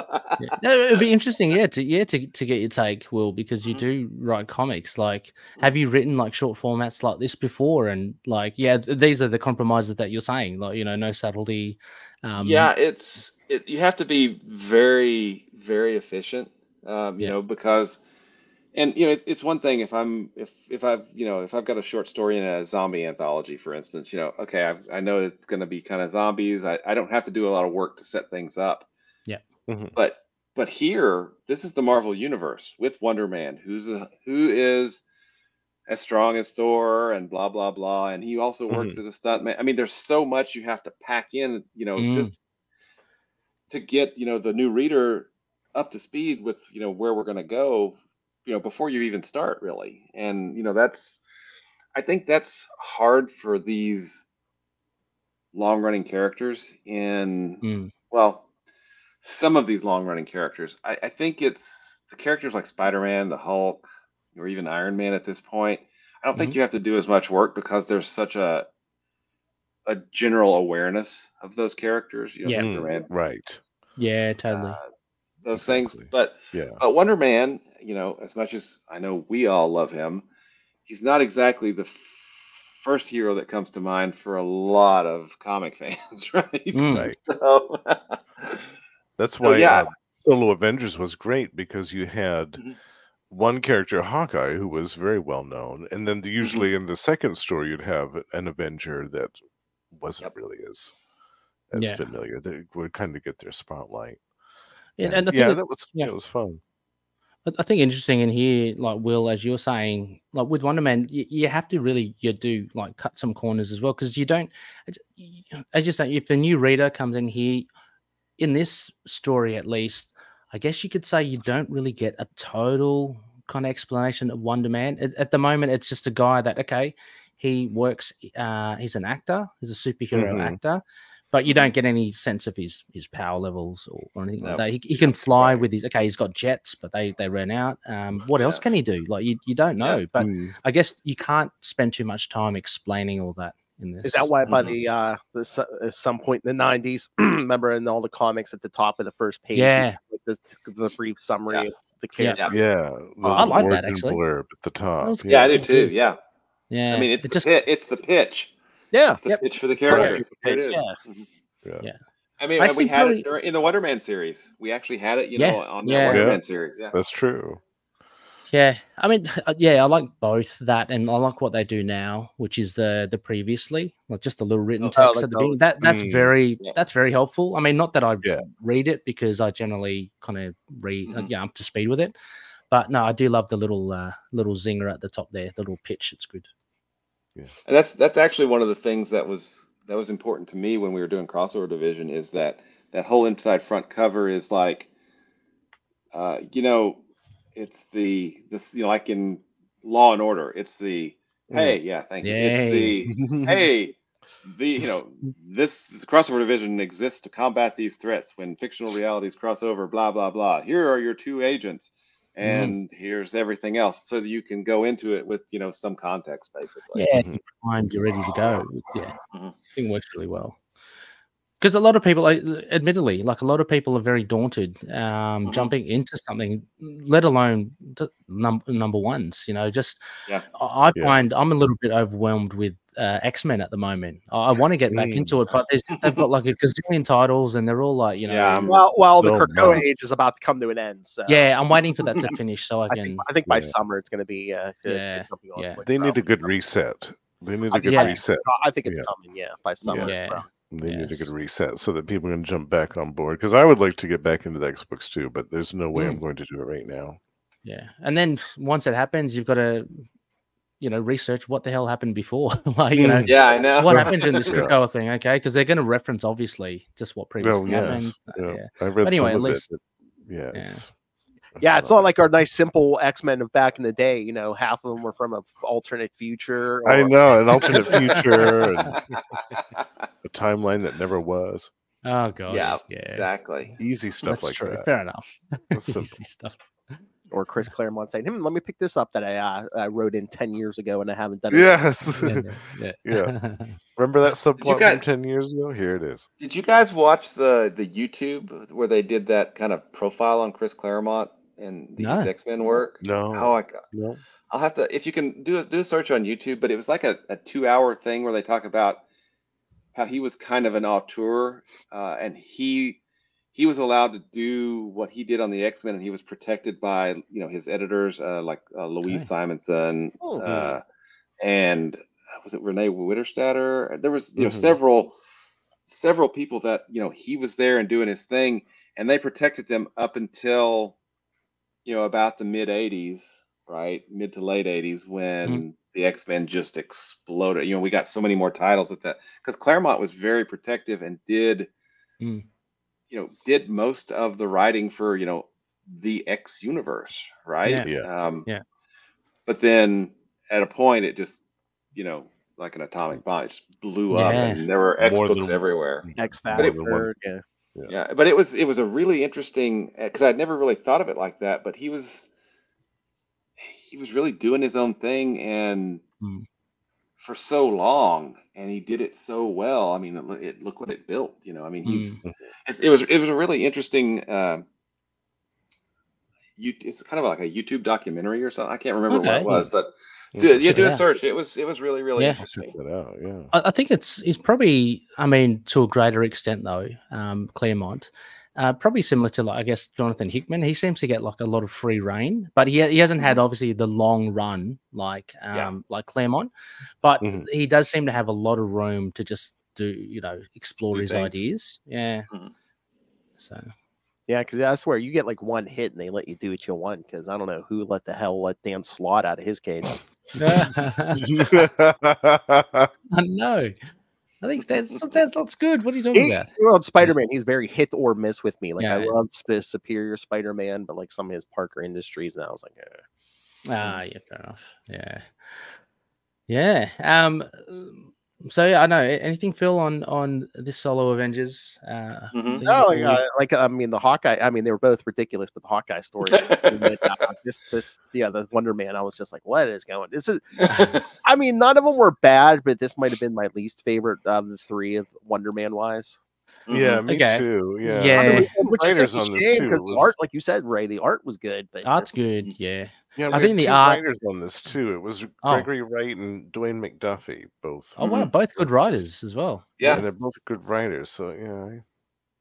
No, it'd be interesting, to get your take, Will, because you do write comics. Like, have you written like short formats like this before? And like, these are the compromises that you're saying. Like, no subtlety.
You have to be very, very efficient. Because. And it's one thing if I've got a short story in a zombie anthology, for instance, okay, I know it's going to be kind of zombies. I don't have to do a lot of work to set things up.
Yeah.
Mm-hmm.
But here, this is the Marvel universe with Wonder Man, who is as strong as Thor and blah blah blah, and he also works as a stuntman. I mean, there's so much you have to pack in, just to get the new reader up to speed with where we're going to go. Before you even start, really. And, I think that's hard for these long-running characters some of these long-running characters. I think it's the characters like Spider-Man, the Hulk, or even Iron Man at this point. I don't think you have to do as much work because there's such a general awareness of those characters. Superman.
Right.
Yeah, totally.
those things.
Exactly.
But
Yeah.
Wonder Man, you know, as much as I know we all love him, he's not exactly the first hero that comes to mind for a lot of comic fans, right?
Right.
So,
That's
so
why
yeah.
Solo Avengers was great, because you had
Mhm.
one character, Hawkeye, who was very well known, and then usually in the second story you'd have an Avenger that wasn't really as
Yeah.
familiar. They would kind of get their spotlight.
And
And
I think
that was
yeah.
it was fun.
I think interesting in here, like Will, as you're saying, like with Wonder Man, you have to really do like cut some corners as well, because you don't. I just say, if a new reader comes in here, in this story at least, I guess you could say you don't really get a total kind of explanation of Wonder Man. At the moment, it's just a guy that, okay, he works, he's an actor, he's a superhero actor, but you don't get any sense of his power levels or anything like that. He can fly with his, okay, he's got jets, but they ran out. What else can he do? Like, you don't know. But I guess you can't spend too much time explaining all that.
Is that why by at some point in the 90s, remember in all the comics at the top of the first page,
like
the brief summary of the character?
I like that,
origin
actually.
blurb at the top.
I do too. Yeah.
Yeah.
I mean, it's the pitch.
Yeah.
It's the pitch for the character. Here it is.
Yeah.
I mean, we had it in the Wonder Man series. We actually had it, you know, on the Wonder Man series. Yeah.
That's true.
Yeah, I mean, I like both that, and I like what they do now, which is the previously, like just a little written text at the beginning. That's very helpful. I mean, not that I read it, because I generally kind of read, I'm up to speed with it. But no, I do love the little zinger at the top there, the little pitch. It's good.
Yeah, and that's actually one of the things that was important to me when we were doing Crossover Division, is that whole inside front cover is like, you know. It's this, you know, like in Law and Order, it's the thank you. It's the you know, this Crossover Division exists to combat these threats when fictional realities cross over, blah blah blah. Here are your two agents, and here's everything else, so that you can go into it with, you know, some context, basically.
Yeah, you're ready to go. Yeah, I think it works really well. Because a lot of people, admittedly, like a lot of people are very daunted jumping into something, let alone number ones. You know, I find I'm a little bit overwhelmed with X-Men at the moment. I want to get back into it, but they've got like a gazillion titles, and they're all like, you know.
Well, the Krakoa age is about to come to an end. So
yeah, I'm waiting for that to finish so I can.
I think by summer it's going to be something on.
They need a good reset. They need a good reset.
I think it's coming. Yeah, by summer.
Yeah.
They need a good reset so that people can jump back on board. Because I would like to get back into the X books too, but there's no way I'm going to do it right now.
Yeah, and then once it happens, you've got to, you know, research what the hell happened before. Like, you know,
I know
what happened during this Krakoa thing. Okay, because they're going to reference obviously just what previously happened.
I read
anyway,
some
at
of
least,
it.
It's not like our nice simple X-Men of back in the day. You know, half of them were from an alternate future.
I know, an alternate future, and a timeline that never was.
Oh god,
yeah, exactly.
Easy stuff. That's like
true.
that.
Fair enough. Easy stuff.
Or Chris Claremont saying, let me pick this up that I wrote in 10 years ago and I haven't done it.
Yes. Yeah. Remember that subplot from 10 years ago? Here it is.
Did you guys watch the YouTube where they did that kind of profile on Chris Claremont and his X-Men work?
No.
No. I'll have to, if you can do a search on YouTube, but it was like a 2-hour thing where they talk about how he was kind of an auteur, and he was allowed to do what he did on the X-Men, and he was protected by, you know, his editors, like Louise Simonson, and was it Renee Witterstatter? There was, you know, several people that, you know, he was there and doing his thing, and they protected them up until, you know, about the mid '80s, right, mid to late '80s, when the X-Men just exploded. You know, we got so many more titles at that, because Claremont was very protective and did most of the writing for, you know, the X universe, right? But then at a point it just, you know, like an atomic bomb, it just blew up, and there were X books everywhere.
X Factor,
but it was a really interesting, because I'd never really thought of it like that, but he was really doing his own thing, and for so long, and he did it so well. I mean, look what it built. You know, I mean, it was a really interesting it's kind of like a YouTube documentary or something. I can't remember what it
Okay.
was, but
Check
do a
it out.
search. It was really
Yeah.
interesting.
that out. Yeah.
I think it's probably, I mean, to a greater extent though, Claremont, probably similar to like I guess Jonathan Hickman. He seems to get like a lot of free reign, but he hasn't had obviously the long run like Claremont, but
Mhm.
he does seem to have a lot of room to just do explore
Do
his
things.
ideas. Yeah.
Mhm.
So.
Yeah, because I swear you get like one hit and they let you do what you want. Because I don't know who let Dan Slott out of his cage.
I know. I think that's good. What are you talking about?
Well, Spider-Man, he's very hit or miss with me. Like I
Yeah.
love Superior Spider-Man, but like some of his Parker Industries, and I was like,
Yeah, fair enough. Yeah. So yeah, I know. Anything, Phil, on this solo Avengers?
Mhm.
Thing
oh,
before we-
like I mean, the Hawkeye. I mean, they were both ridiculous, but the Hawkeye story, the Wonder Man. I was just like, what is going? This is. I mean, none of them were bad, but this might have been my least favorite of the three of Wonder Man wise.
Yeah,
Mhm.
me
Okay.
too. Yeah.
Yeah.
There was two
Which is
writers
a
on this
shame
too.
because
It
the
was-
art, like you said, Ray, the art was good, but
Art's
just-
good. Yeah.
Yeah,
I
we
think
had
the
two
art-
writers on this too. It was
Oh.
Gregory Wright and Dwayne McDuffie, both.
Oh wow, both good writers as well.
Yeah.
And they're both good writers. So yeah.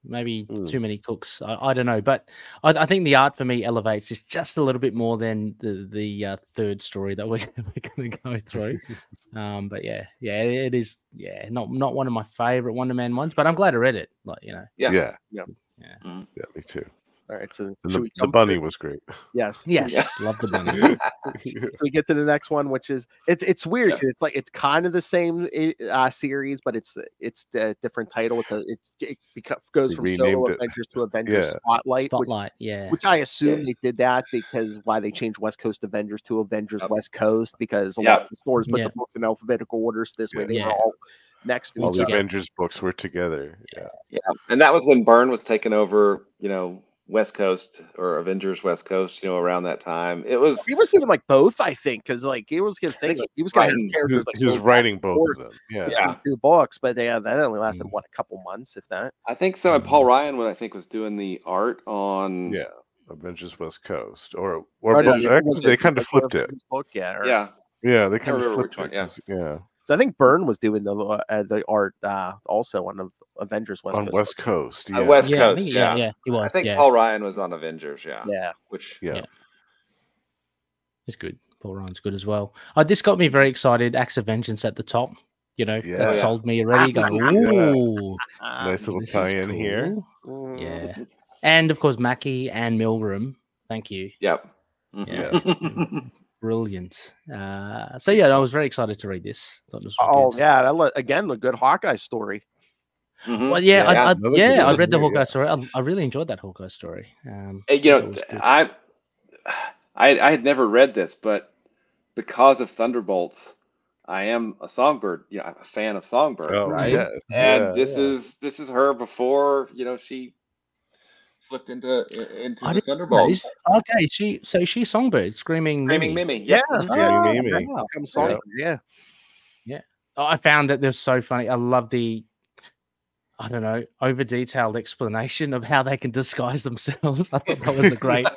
Maybe
Mm.
too many cooks. I don't know, but I think the art for me elevates just a little bit more than the third story that we're going to go through. But yeah, it is. Yeah, not one of my favorite Wonder Man ones, but I'm glad I read it. Like
Yeah.
Yeah,
Mhm.
me too.
all right. So
And
should we
the
jump
bunny
to-
was great.
Yes.
yes, love the bunny.
Should we get to the next one, which is it's weird
Yeah.
because it's like it's kind of the same series, but it's a different title. It goes
They
from
renamed
Solo
it.
Avengers to Avengers
Yeah.
Spotlight,
Spotlight. Yeah.
which I assume
Yeah.
they did that because why they changed West Coast Avengers to Avengers
Yep.
West Coast because a lot
Yep.
of the stores put
Yeah.
the books in alphabetical order, so this way they
Yeah.
were all next to
All
each
the
other.
Avengers books were together. Yeah.
Yeah, and that was when Byrne was taking over, West Coast or Avengers West Coast, around that time. It was
He was doing like both, I think, because like it was gonna
think
think like, he was gonna have
writing-
characters like
He was
going back
writing
and
both
forth
of them. Yeah.
between two books, but that only lasted
Mm.
what a couple months, if that.
I think so. And Paul Ryan, was doing the art on.
Yeah. Avengers West Coast. Or
Oh, no,
actually,
was
they
it
kind of
regular
flipped it.
Avengers book, yeah.
Yeah,
Yeah, they kind of
remember
flipped
which one,
it.
yeah.
'Cause- Yeah.
So I think Byrne was doing the art also on the Avengers West
On
Coast.
West Coast. Yeah.
West
Yeah, I
Coast.
think,
Yeah,
he was.
I think
yeah.
Paul Ryan was on Avengers. Yeah,
Yeah.
which
Yeah.
It's good. Paul Ryan's good as well. This got me very excited. Acts of Vengeance at the top. That
Yeah.
sold me already. Going, ooh,
Nice little
this is
tie-in here.
cool. Yeah, and of course Mackie and Milgram. Thank you.
Yep.
Yeah. Brilliant. So yeah, I was very excited to read this. Thought this was
Oh
good.
yeah, again a good Hawkeye story.
Mhm.
Well, yeah,
Yeah.
Another good
I
one
read the
here,
Hawkeye
yeah.
story. I really enjoyed that Hawkeye story.
And,
thought that was good.
I had never read this, but because of Thunderbolts, I am a Songbird. I'm a fan of Songbird,
Oh,
right?
yes.
And
Yeah,
this
yeah.
is her before she flipped into
I
the
didn't know
Thunderbolts.
this. Okay, she's Songbird, Screaming
Screaming
Mimi.
Mimi. Yep.
Screaming Mimi.
Wow.
Become Songbird, yeah.
I found that they're so funny. I love the, I don't know, over detailed explanation of how they can disguise themselves. I thought that was a great.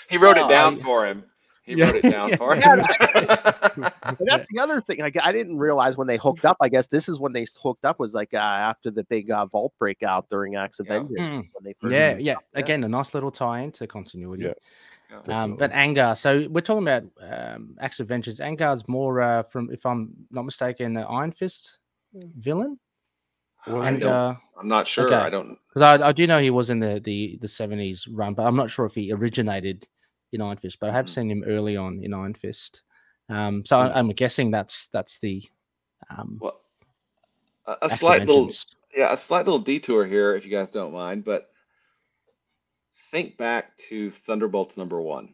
He wrote it
Oh,
down
yeah.
for him. He
Yeah,
wrote it down
yeah.
for him.
And that's the other thing. Like I didn't realize when they hooked up. I guess this is when they hooked up was like after the big vault breakout during Acts of
Yeah.
Vengeance.
Mm.
When they first
Yeah,
hooked
yeah.
up.
Again, a nice little tie-in to continuity.
Yeah.
But Angar. So we're talking about Acts of Vengeance. Angar's more from, if I'm not mistaken, an Iron Fist villain.
Well,
I
And
don't. I'm not sure.
okay.
I don't.
because I do know he was in the 70s run, but I'm not sure if he originated in Iron Fist. But I have seen him early on in Iron Fist. So I'm guessing that's the
Well, a
Acts of
slight little,
Vengeance.
a slight little detour here, if you guys don't mind. But think back to Thunderbolts #1,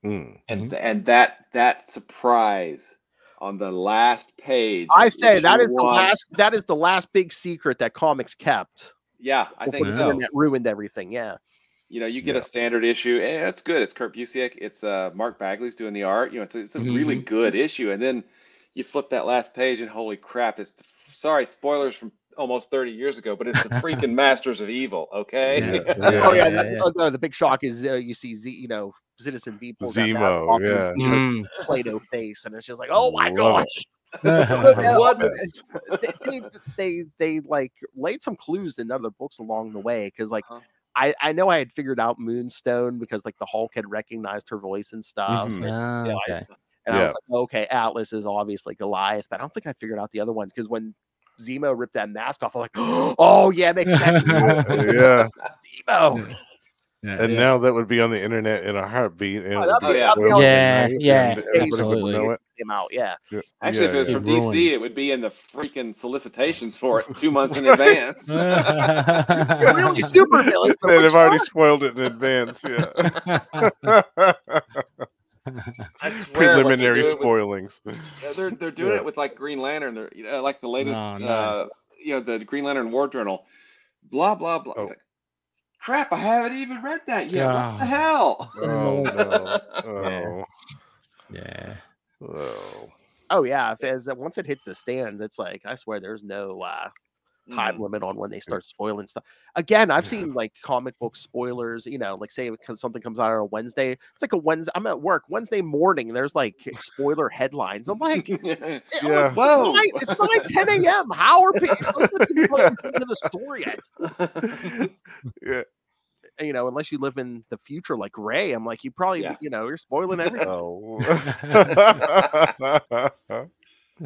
Mm.
and that surprise on the last page.
I say
issue
that is the
one.
last. That is the last big secret that comics kept.
Yeah, I think
Before the
so.
internet ruined everything. Yeah.
You get a standard issue, and it's good. It's Kurt Busiek. It's Mark Bagley's doing the art. It's a really good issue. And then you flip that last page, and holy crap! Sorry, spoilers from almost 30 years ago, but it's the freaking Masters of Evil, okay?
Oh yeah, the big shock is you see Citizen V pulls that mask
Zemo,
off
yeah.
and Zemo's Play-Doh face, and it's just like, oh my gosh. They like laid some clues in other books along the way, because like I know I had figured out Moonstone because like the Hulk had recognized her voice and stuff. And I was like, okay, Atlas is obviously Goliath, but I don't think I figured out the other ones, because when Zemo ripped that mask off, I'm like, oh yeah, makes sense.
Yeah.
Zemo.
And now that would be on the internet in a heartbeat. And
Absolutely.
Everybody would know it.
Came out, yeah.
Actually, if it was from DC, it would be in the freaking solicitations for it 2 months in advance.
Really super villains.
They'd have already spoiled it in advance,
I swear
preliminary spoilings.
They're doing it with like Green Lantern. They're like the latest, the Green Lantern War Journal. Blah blah blah. Like, crap! I haven't even read that yet. What the hell?
Oh yeah. Once it hits the stands, it's like, I swear there's no time limit on when they start spoiling stuff. Again, I've seen like comic book spoilers, like say because something comes out on a Wednesday. It's like a Wednesday. I'm at work Wednesday morning, and there's like spoiler headlines. I'm like, whoa, it's 9:10 a.m. How are people into the story yet? Unless you live in the future like Ray, I'm like, you probably, you're spoiling everything.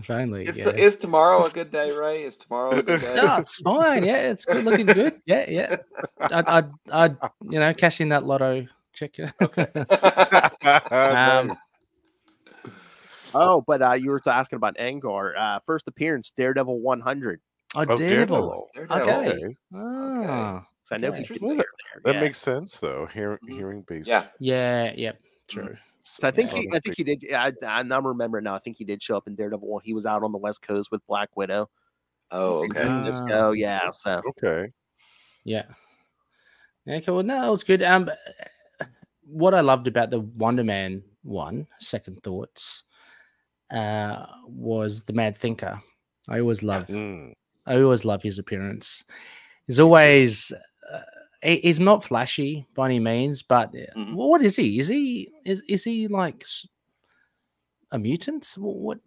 Finally,
is tomorrow a good day, Ray? Is tomorrow a good day?
No, it's fine. Yeah, it's good, looking good. Yeah. I'd cash in that lotto check.
But you were asking about Angar. First appearance, Daredevil 100.
Daredevil. Okay.
So I know
that makes sense though. Hearing based.
Yeah. True.
So I think he did. I'm not remembering now. I think he did show up in Daredevil. He was out on the West Coast with Black Widow.
Oh, okay.
Francisco, yeah. So
okay.
Yeah. Okay. Well, no, it was good. What I loved about the Wonder Man one, Second Thoughts, was the Mad Thinker. I always love his appearance. He's always. He's not flashy by any means, but what is he? Is he like a mutant? What?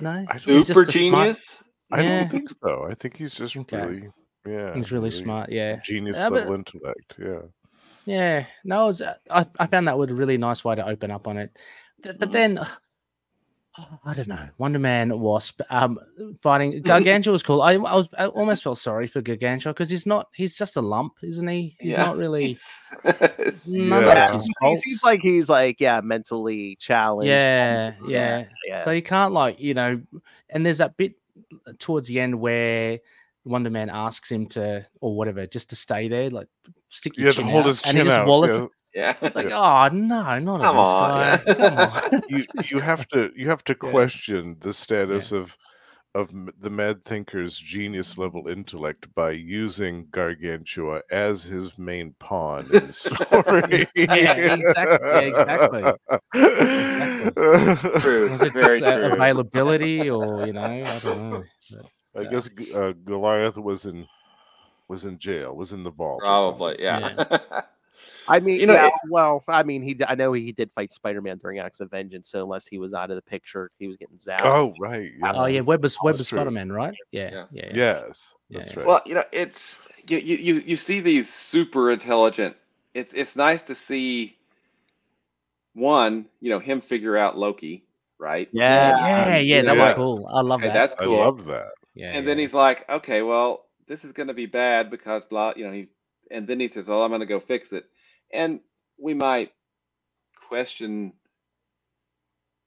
No,
super genius.
I don't think so. I think he's just really,
he's really smart. Yeah,
genius level intellect.
Yeah. No, I found that was a really nice way to open up on it, but then. I don't know. Wonder Man, Wasp, fighting Gargantua was cool. I almost felt sorry for Gargantua because he's just a lump, isn't he? He's not really.
Seems like he's mentally challenged.
Yeah. So he can't and there's that bit towards the end where Wonder Man asks him to or whatever just to stay there, like stick your chin out,
his
and he
chin
just
out.
wallets. Yeah, it's like, oh no, not
come
this
on,
guy. Come on.
you have to question the status of the Mad Thinker's genius level intellect by using Gargantua as his main pawn in the story.
Exactly.
True.
Was it
very
just
true.
Availability, or I don't know.
I guess Goliath was in jail, was in the vault.
Probably, yeah.
I mean, I know he did fight Spider-Man during Acts of Vengeance, so unless he was out of the picture, he was getting zapped.
Oh, right. Yeah.
Oh, yeah, Web of Spider-Man, right? Yeah.
Yes, that's right.
Well, it's you see these super intelligent. It's nice to see him figure out Loki, right?
Yeah. That was cool. I love that.
That's cool.
I love that.
Yeah. And then he's like, okay, well, this is going to be bad because blah. And then he says, "Oh, I'm going to go fix it." And we might question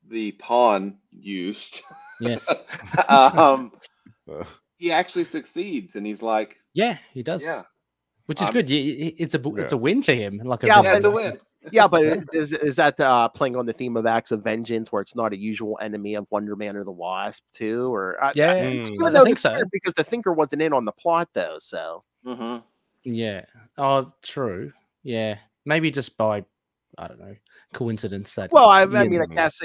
the pawn used.
Yes.
He actually succeeds, and he's like,
"Yeah, he does."
Yeah,
which is good. It's a win for him.
It's a win.
Yeah, but is that playing on the theme of Acts of Vengeance, where it's not a usual enemy of Wonder Man or the Wasp too? Or
I
think so, because the Thinker wasn't in on the plot though. So.
Mm-hmm.
Yeah. Oh, true. Yeah. Maybe just by, I don't know, coincidence that.
Well, I mean, I guess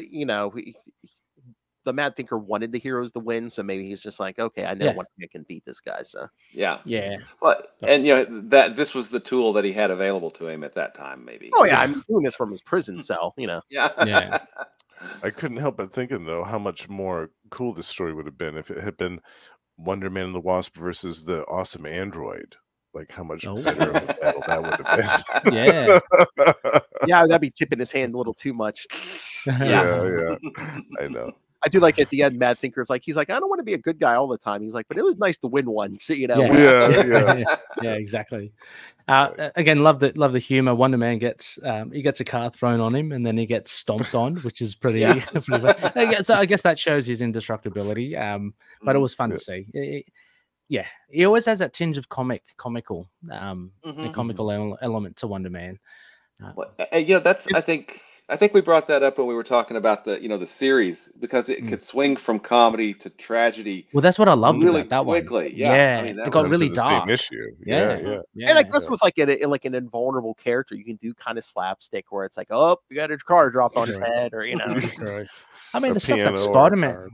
the Mad Thinker wanted the heroes to win, so maybe he's just like, okay, I know
Yeah.
one thing I can beat this guy. So
Yeah.
Oh.
And you know that this was the tool that he had available to him at that time, maybe.
oh yeah, I'm doing this from his prison cell.
Yeah.
Yeah.
I couldn't help but thinking though how much more cool this story would have been if it had been Wonder Man and the Wasp versus the awesome android. Like how much
Oh.
better of a battle that would have been.
Yeah.
Yeah, that'd be tipping his hand a little too much.
Yeah. I know.
I do like at the end, Mad Thinker's like, he's like, I don't want to be a good guy all the time. He's like, but it was nice to win one. So, you know,
Yeah.
Yeah, exactly. Again, love the humor. Wonder Man gets he gets a car thrown on him and then he gets stomped on, which is pretty. So I guess that shows his indestructibility. But it was fun to see. Yeah, he always has that tinge of comical element to Wonder Man.
Well, you know, that's I think we brought that up when we were talking about the series, because it could swing from comedy to tragedy.
Well, that's what I loved
really
about that
quickly.
one.
Yeah, I mean, that
it got
was
really
the
dark.
same issue.
Yeah.
And I guess with like an invulnerable character, you can do kind of slapstick where it's like, oh, you got a car dropped on his head, or you know.
I mean, the stuff that Spider-Man,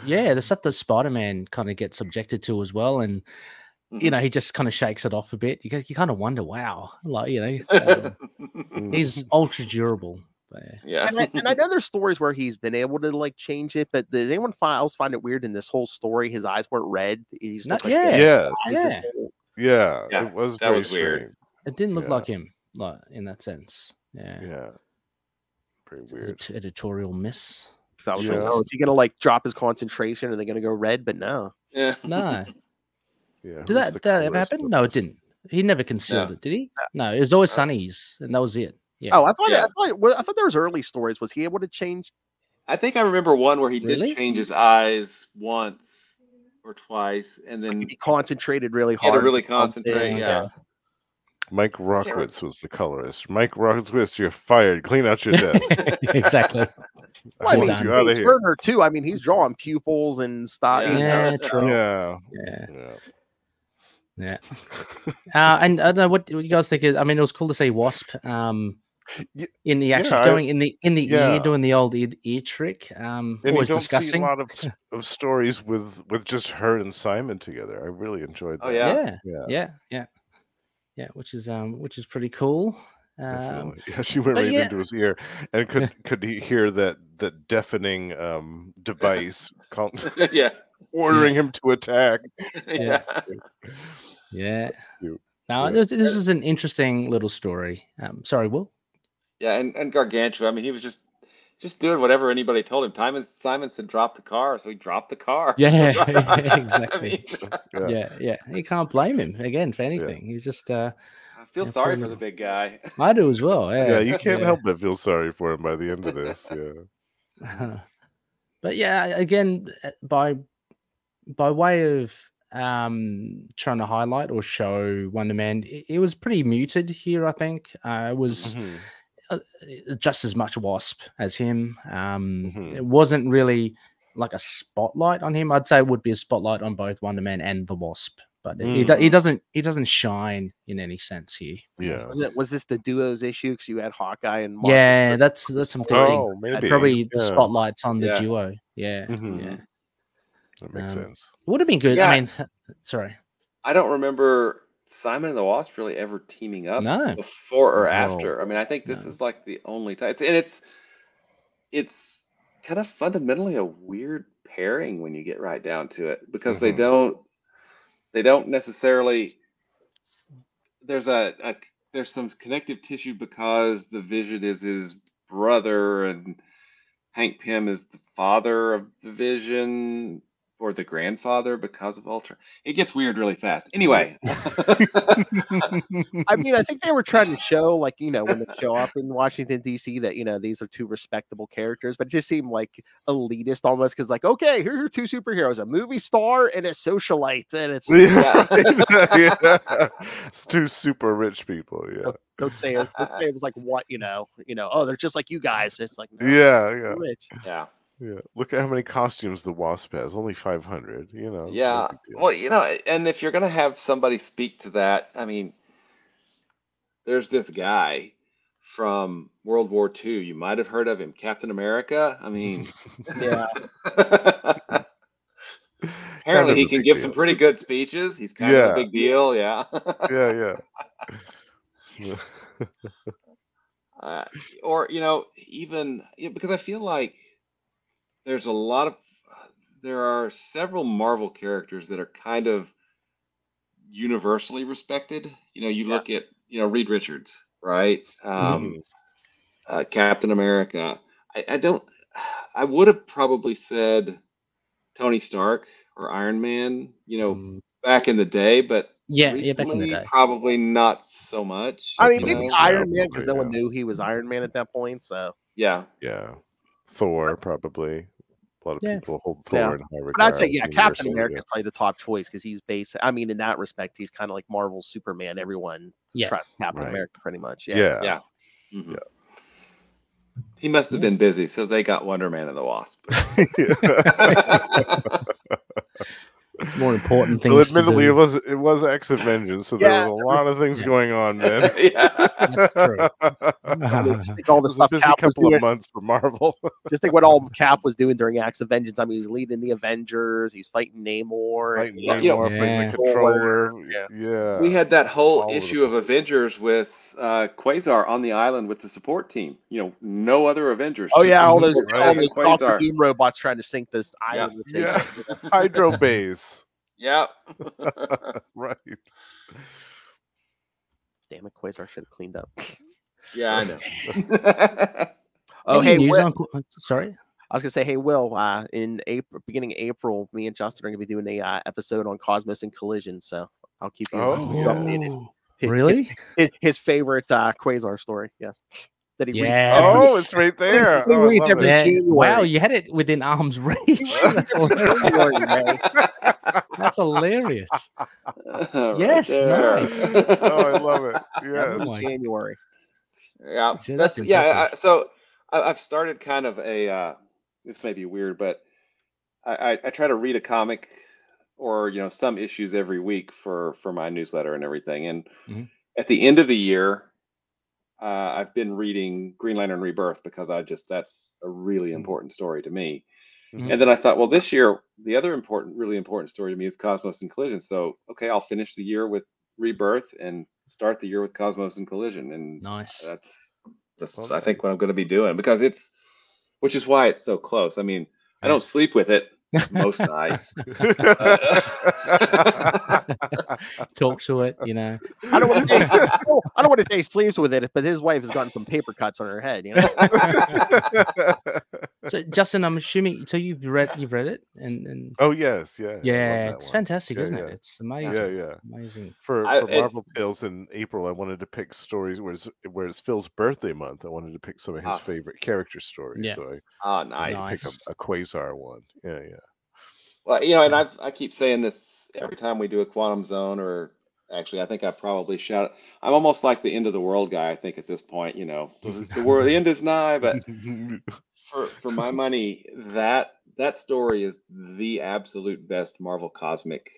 the stuff that Spider-Man kind of gets subjected to as well, and you know, he just kind of shakes it off a bit. You kind of wonder, wow, like he's ultra durable.
Yeah,
and I know there's stories where he's been able to like change it, but does anyone else find it weird in this whole story? His eyes weren't red. He's
Not,
like,
Yeah.
Yeah,
It was
that was weird.
strange.
It didn't look like him, like in that sense.
Yeah. Pretty weird.
Editorial miss.
So I was like, oh, is he gonna like drop his concentration? Are they gonna go red? But no.
Yeah.
No.
Yeah.
Did that ever happen? No, it didn't. He never concealed it, did he? No, it was always Sunny's, and that was it. Yeah.
Oh, I thought there was early stories. Was he able to change?
I think I remember one where he
Really?
did change his eyes once or twice, and then
He concentrated really
he had
hard.
to really
or something.
concentrate. Yeah.
Mike Rockwitz was the colorist. Mike Rockwitz, you're fired. Clean out your desk.
Exactly.
Well, I mean,
want you out of here.
Turner too. I mean, he's drawing pupils and stuff.
Yeah.
True.
Yeah.
And I don't know what you guys think. I mean, it was cool to see Wasp in the action, going in the ear, doing the old ear trick.
And
Always
you don't
disgusting.
see a lot of stories with just her and Simon together. I really enjoyed that.
Oh yeah.
Yeah, which is pretty cool.
Definitely. Yeah, she went right into his ear, and could he hear that deafening device ordering him to attack?
Yeah. Now this is an interesting little story. Sorry, Will.
Yeah, and Gargantua. I mean, he was just doing whatever anybody told him. Simon said drop the car, so he dropped the car.
Yeah, exactly.
I mean,
Yeah. You can't blame him again for anything. He's just.
I feel sorry for the big guy.
I do as well. Yeah,
you can't help but feel sorry for him by the end of this. Yeah.
But yeah, again, by way of trying to highlight or show Wonder Man, it was pretty muted here. I think it was. Just as much Wasp as him. It wasn't really like a spotlight on him. I'd say it would be a spotlight on both Wonder Man and the Wasp, but he doesn't shine in any sense here.
Yeah.
Was this the duo's issue? Because you had Hawkeye and
Marvel. Yeah, that's some thinking.
Oh, maybe
probably the spotlights on the duo. Yeah,
that makes sense.
Would have been good.
Yeah.
I mean, sorry,
I don't remember Simon and the Wasp really ever teaming up before or after. I mean, I think this is like the only time. It's kind of fundamentally a weird pairing when you get right down to it, because they don't necessarily. There's some connective tissue because the Vision is his brother and Hank Pym is the father of the Vision. Or the grandfather because of Ultra. It gets weird really fast. Anyway.
I mean, I think they were trying to show, like, when they show up in Washington, D.C., that, these are two respectable characters, but it just seemed like elitist almost, because, like, okay, here's your two superheroes, a movie star and a socialite. And it's...
It's two super rich people,
Don't say it was like, what, oh, they're just like you guys. It's like, no,
yeah.
Rich.
Yeah.
Yeah, look at how many costumes the Wasp has. Only 500.
Yeah. Well, and if you're gonna have somebody speak to that, I mean, there's this guy from World War II. You might have heard of him, Captain America. I mean,
Yeah.
Apparently he can give some pretty good speeches. He's kind of a big deal. Yeah.
Yeah.
Or, even because I feel like there are several Marvel characters that are kind of universally respected. You look at, Reed Richards, right? Captain America. I would have probably said Tony Stark or Iron Man, back in the day, but
back in the day,
probably not so much.
I mean, maybe Iron Man, because no one knew he was Iron Man at that point. So
yeah.
Thor, probably. A lot of people hold Thor in high regard.
But I'd say, Captain America is probably the top choice because he's in that respect, he's kind of like Marvel's Superman. Everyone trusts Captain America pretty much.
Yeah. Mm-hmm. He must have been busy, so they got Wonder Man and the Wasp.
More important things.
Well, admittedly, it was X of Vengeance, so there was a lot of things going on, man.
That's true.
Just think all the stuff
Cap was doing. Of months for Marvel.
Just think what all Cap was doing during Acts of Vengeance. I mean, he was leading the Avengers. He's fighting Namor.
Putting the controller. Yeah.
We had that whole issue of Avengers with Quasar on the island with the support team. No other Avengers.
Oh yeah, all those Doctor Doom robots trying to sink this island.
Hydro base.
Yep.
Right.
Damn it, Quasar should have cleaned up.
Yeah, I know.
Oh, hey, Will.
Sorry.
I was gonna say, hey, Will. In April, beginning of April, me and Justin are gonna be doing a episode on Cosmos and Collision. So I'll keep you updated.
Really?
His favorite Quasar story. Yes. That he reads.
Oh, it's right there.
He reads every January.
Wow, you had it within arm's reach. That's hilarious. That's hilarious. Yes, nice.
Oh, I love it. Yeah,
January.
Yeah, so I've started kind of a. This may be weird, but I try to read a comic or some issues every week for my newsletter and everything. And at the end of the year, I've been reading Green Lantern Rebirth because that's a really important story to me. And then I thought, well, this year the other really important story to me is Cosmos and Collision. So okay, I'll finish the year with Rebirth and start the year with Cosmos and Collision. And
nice.
That's I think what I'm going to be doing because which is why it's so close. I mean, I don't sleep with it most nights.
Talk to it,
I don't want to say he sleeps with it, but his wife has gotten some paper cuts on her head.
So, Justin, I'm assuming. So you've read it, and
oh yes,
it's fantastic, isn't it? It's amazing.
Yeah,
amazing.
For Marvel Tales in April, I wanted to pick stories where it's Phil's birthday month. I wanted to pick some of his favorite character stories.
Yeah.
So
nice.
Pick a Quasar one. Yeah.
Well, and I keep saying this every time we do a Quantum Zone, or actually, I think I probably shout. I'm almost like the end of the world guy. I think at this point, the end is nigh. But for my money, that story is the absolute best Marvel cosmic,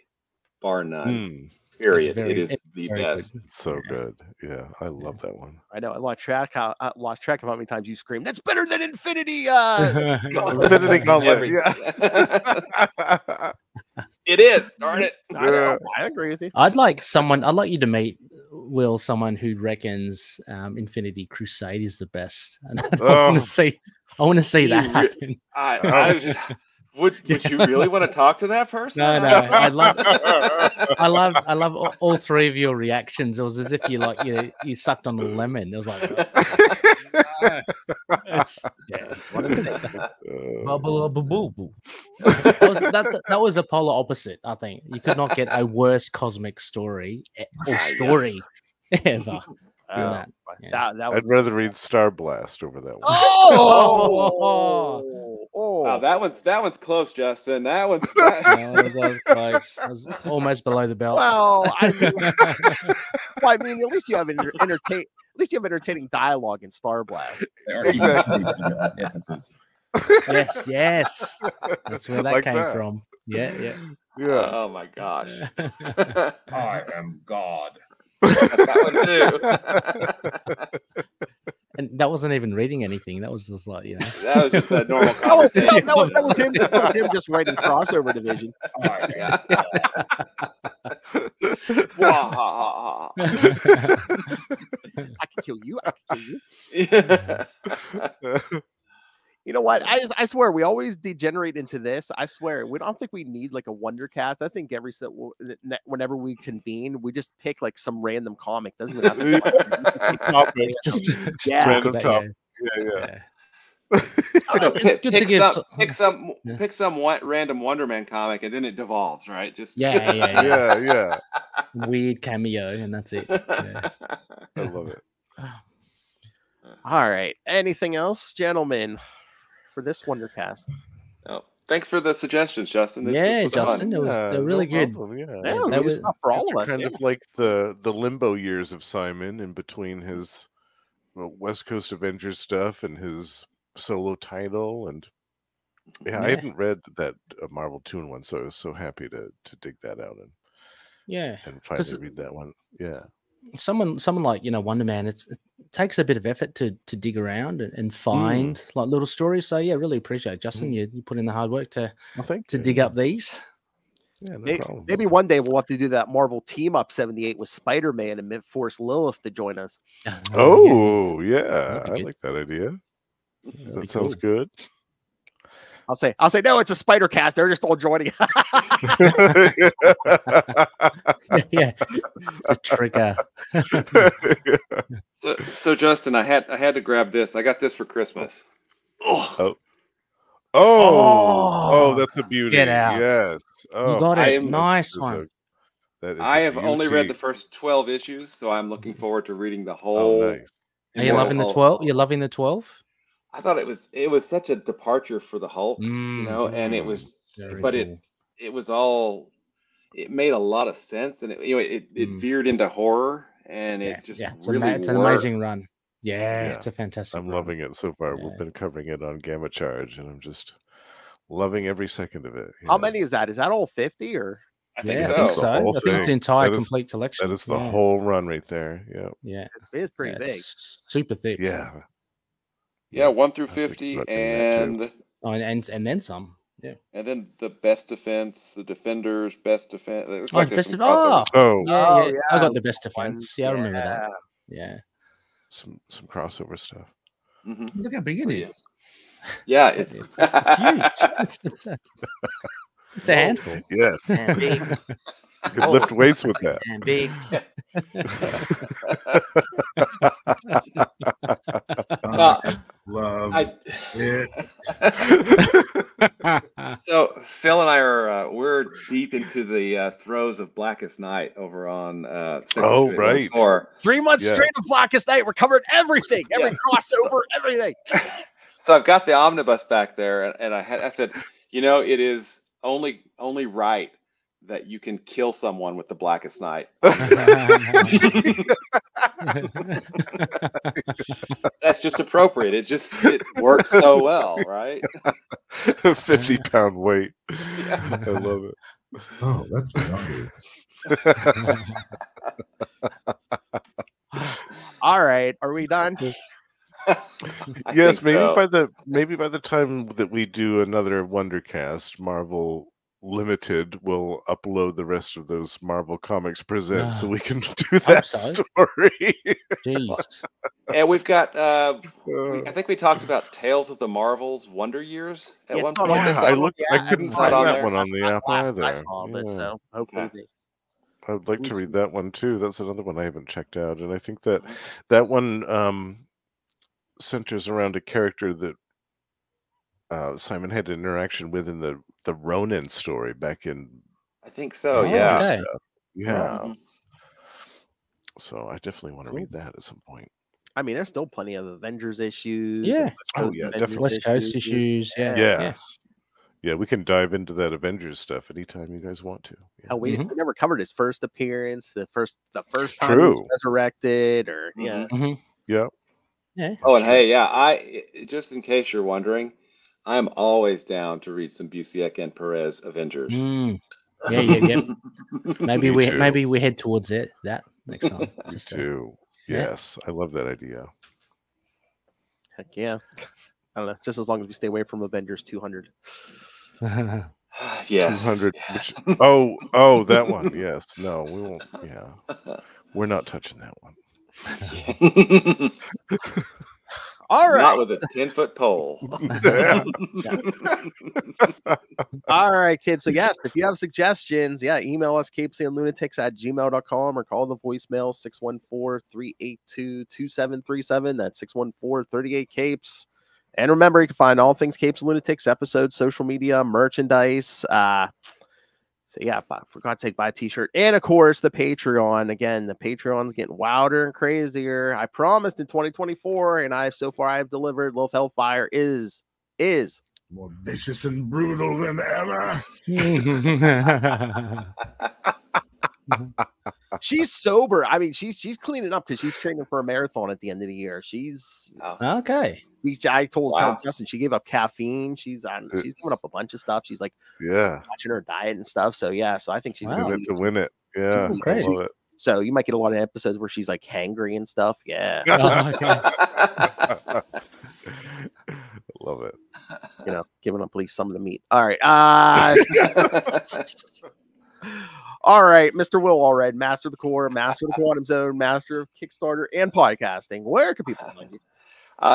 bar none. Period. It is the best.
Good. So good. Yeah, I love that one.
I know. I lost track of how many times you screamed. That's better than Infinity.
Infinity Gauntlet. Yeah.
It is. Darn it.
I agree with you.
I'd like you to meet someone who reckons Infinity Crusade is the best. And I want to see that happen.
Would you really want to talk to that person?
No. I love all three of your reactions. It was as if you sucked on the lemon. It was like that was a polar opposite. I think you could not get a worse cosmic story ever.
I'd rather read Star Blast over that one.
Wow, that one's close, Justin. That was
close. That was almost below the belt.
Well, I mean, at least you have entertaining dialogue in Star Blast.
Emphasis.
Yes. That's where that came from. Yeah.
Oh my gosh.
I am God.
That one too.
And that wasn't even reading anything. That was just like,
That was just a normal
That was,
conversation.
that was him. That was him just writing crossover division.
Yeah. Wah, ha, ha,
I can kill you. I can kill you.
ha.
You know what? I swear we always degenerate into this. I swear we don't think we need like a WonderCast. I think whenever we convene, we just pick like some random comic. Doesn't even have to be
just
yeah.
talk
Random
about,
top. Yeah.
No,
It's good to give
pick some random Wonder Man comic, and then it devolves, right? Just
Yeah.
weird cameo, and that's it. Yeah.
I love it.
All right. Anything else, gentlemen, for this WonderCast?
Oh, thanks for the suggestions, Justin. This was
Justin,
fun.
they're really good.
Problem, yeah.
Yeah,
that
was
was
for all of us.
Kind
Yeah.
of like the limbo years of Simon in between his West Coast Avengers stuff and his solo title, and I haven't read that Marvel 2-in-1, so I was so happy to dig that out and finally read that one. Yeah,
someone like Wonder Man, it takes a bit of effort to dig around and find like little stories. So yeah, really appreciate it, Justin. You put in the hard work to dig up these.
Yeah,
maybe one day we'll have to do that Marvel team up 78 with Spider-Man and force Lilith to join us.
Oh yeah, I like that idea. That sounds good.
I'll say no, it's a Spider Cast. They're just all joining.
Yeah, just trigger.
So Justin, I had to grab this. I got this for Christmas.
Oh, that's a beauty.
Get out.
Yes. Oh,
You got it. Nice one.
I have only read the first 12 issues, so I'm looking forward to reading the whole.
Oh, nice.
Are you loving the 12? You're loving the 12?
I thought it was such a departure for the Hulk, and it was, it was all, it made a lot of sense, and it veered into horror, and it just it's really
it's an amazing run. Yeah, it's a fantastic.
I'm loving it so far. We've been covering it on Gamma Charge, and I'm just loving every second of it.
How many is that? Is that all 50 or?
I think
so.
I
think it's the entire complete collection.
That is the whole run right there.
Yeah. It's pretty big.
It's super thick.
Yeah.
Yeah, 1 through 50, and
then some. Yeah.
And then the best defense, the defenders, best defense. It
like
best
yeah. I got the best defense. Yeah, I remember that. Yeah.
Some crossover stuff.
Mm-hmm.
Look how big it is.
Yeah, it's
huge. It's a handful.
Yes.
And big.
You could lift weights with that.
And big.
Love it.
So Phil and I are we're deep into the throes of Blackest Night over on
right.
3 months straight of Blackest Night. We're covering everything, every crossover, everything.
So I've got the omnibus back there, and I said, it is only right that you can kill someone with the Blackest Night. That's just appropriate. It works so well, right?
50-pound weight. Yeah. I love it.
Oh, that's dummy.
All right, are we done?
Yes, maybe by the time that we do another WonderCast, Marvel Limited will upload the rest of those Marvel Comics Presents so we can do that story.
Jeez.
And we've got I think we talked about Tales of the Marvels Wonder Years at one point.
I couldn't find that one on the app either.
I saw this, so hopefully
I would like to read that one too. That's another one I haven't checked out, and I think that one centers around a character that Simon had an interaction with in the Ronin story back in.
I think so. Yeah.
Okay.
Yeah. So I definitely want to read that at some point.
I mean, there's still plenty of Avengers issues.
Yeah.
Definitely.
West Coast issues. Yeah.
Yes. Yeah, we can dive into that Avengers stuff anytime you guys want to. Yeah.
Oh, we never covered his first appearance, the first time he was resurrected, or
Yeah.
Yeah.
Oh, and hey, I just in case you're wondering, I'm always down to read some Busiek and Perez Avengers.
Yeah. Maybe we head towards that next time.
Just too. Yes, I love that idea.
Heck yeah. I don't know. Just as long as we stay away from Avengers 200.
Yes.
200. Which, oh, that one. Yes. No, we won't. Yeah. We're not touching that one.
All right.
Not with a 10-foot pole.
All right, kids. So yes, if you have suggestions, email us CapesandLunatics@gmail.com or call the voicemail 614-382-2737. That's 614-38-CAPES. And remember, you can find all things Capes and Lunatics, episodes, social media, merchandise. For God's sake, buy a t-shirt. And of course, the Patreon. Again, the Patreon's getting wilder and crazier. I promised in 2024, and I've delivered. Lilith Hellfire is
more vicious and brutal than ever.
She's sober. I mean, she's cleaning up because she's training for a marathon at the end of the year. She's
okay.
I told Justin she gave up caffeine. She's giving up a bunch of stuff. She's like watching her diet and stuff. So so I think she's
doing it to win it. Yeah, I love it.
So you might get a lot of episodes where she's like hangry and stuff. Yeah.
Love it.
Giving up at least some of the meat. All right. All right, Mr. Will Allred, Master of the Core, Master of the Quantum Zone, Master of Kickstarter and podcasting. Where can people find you?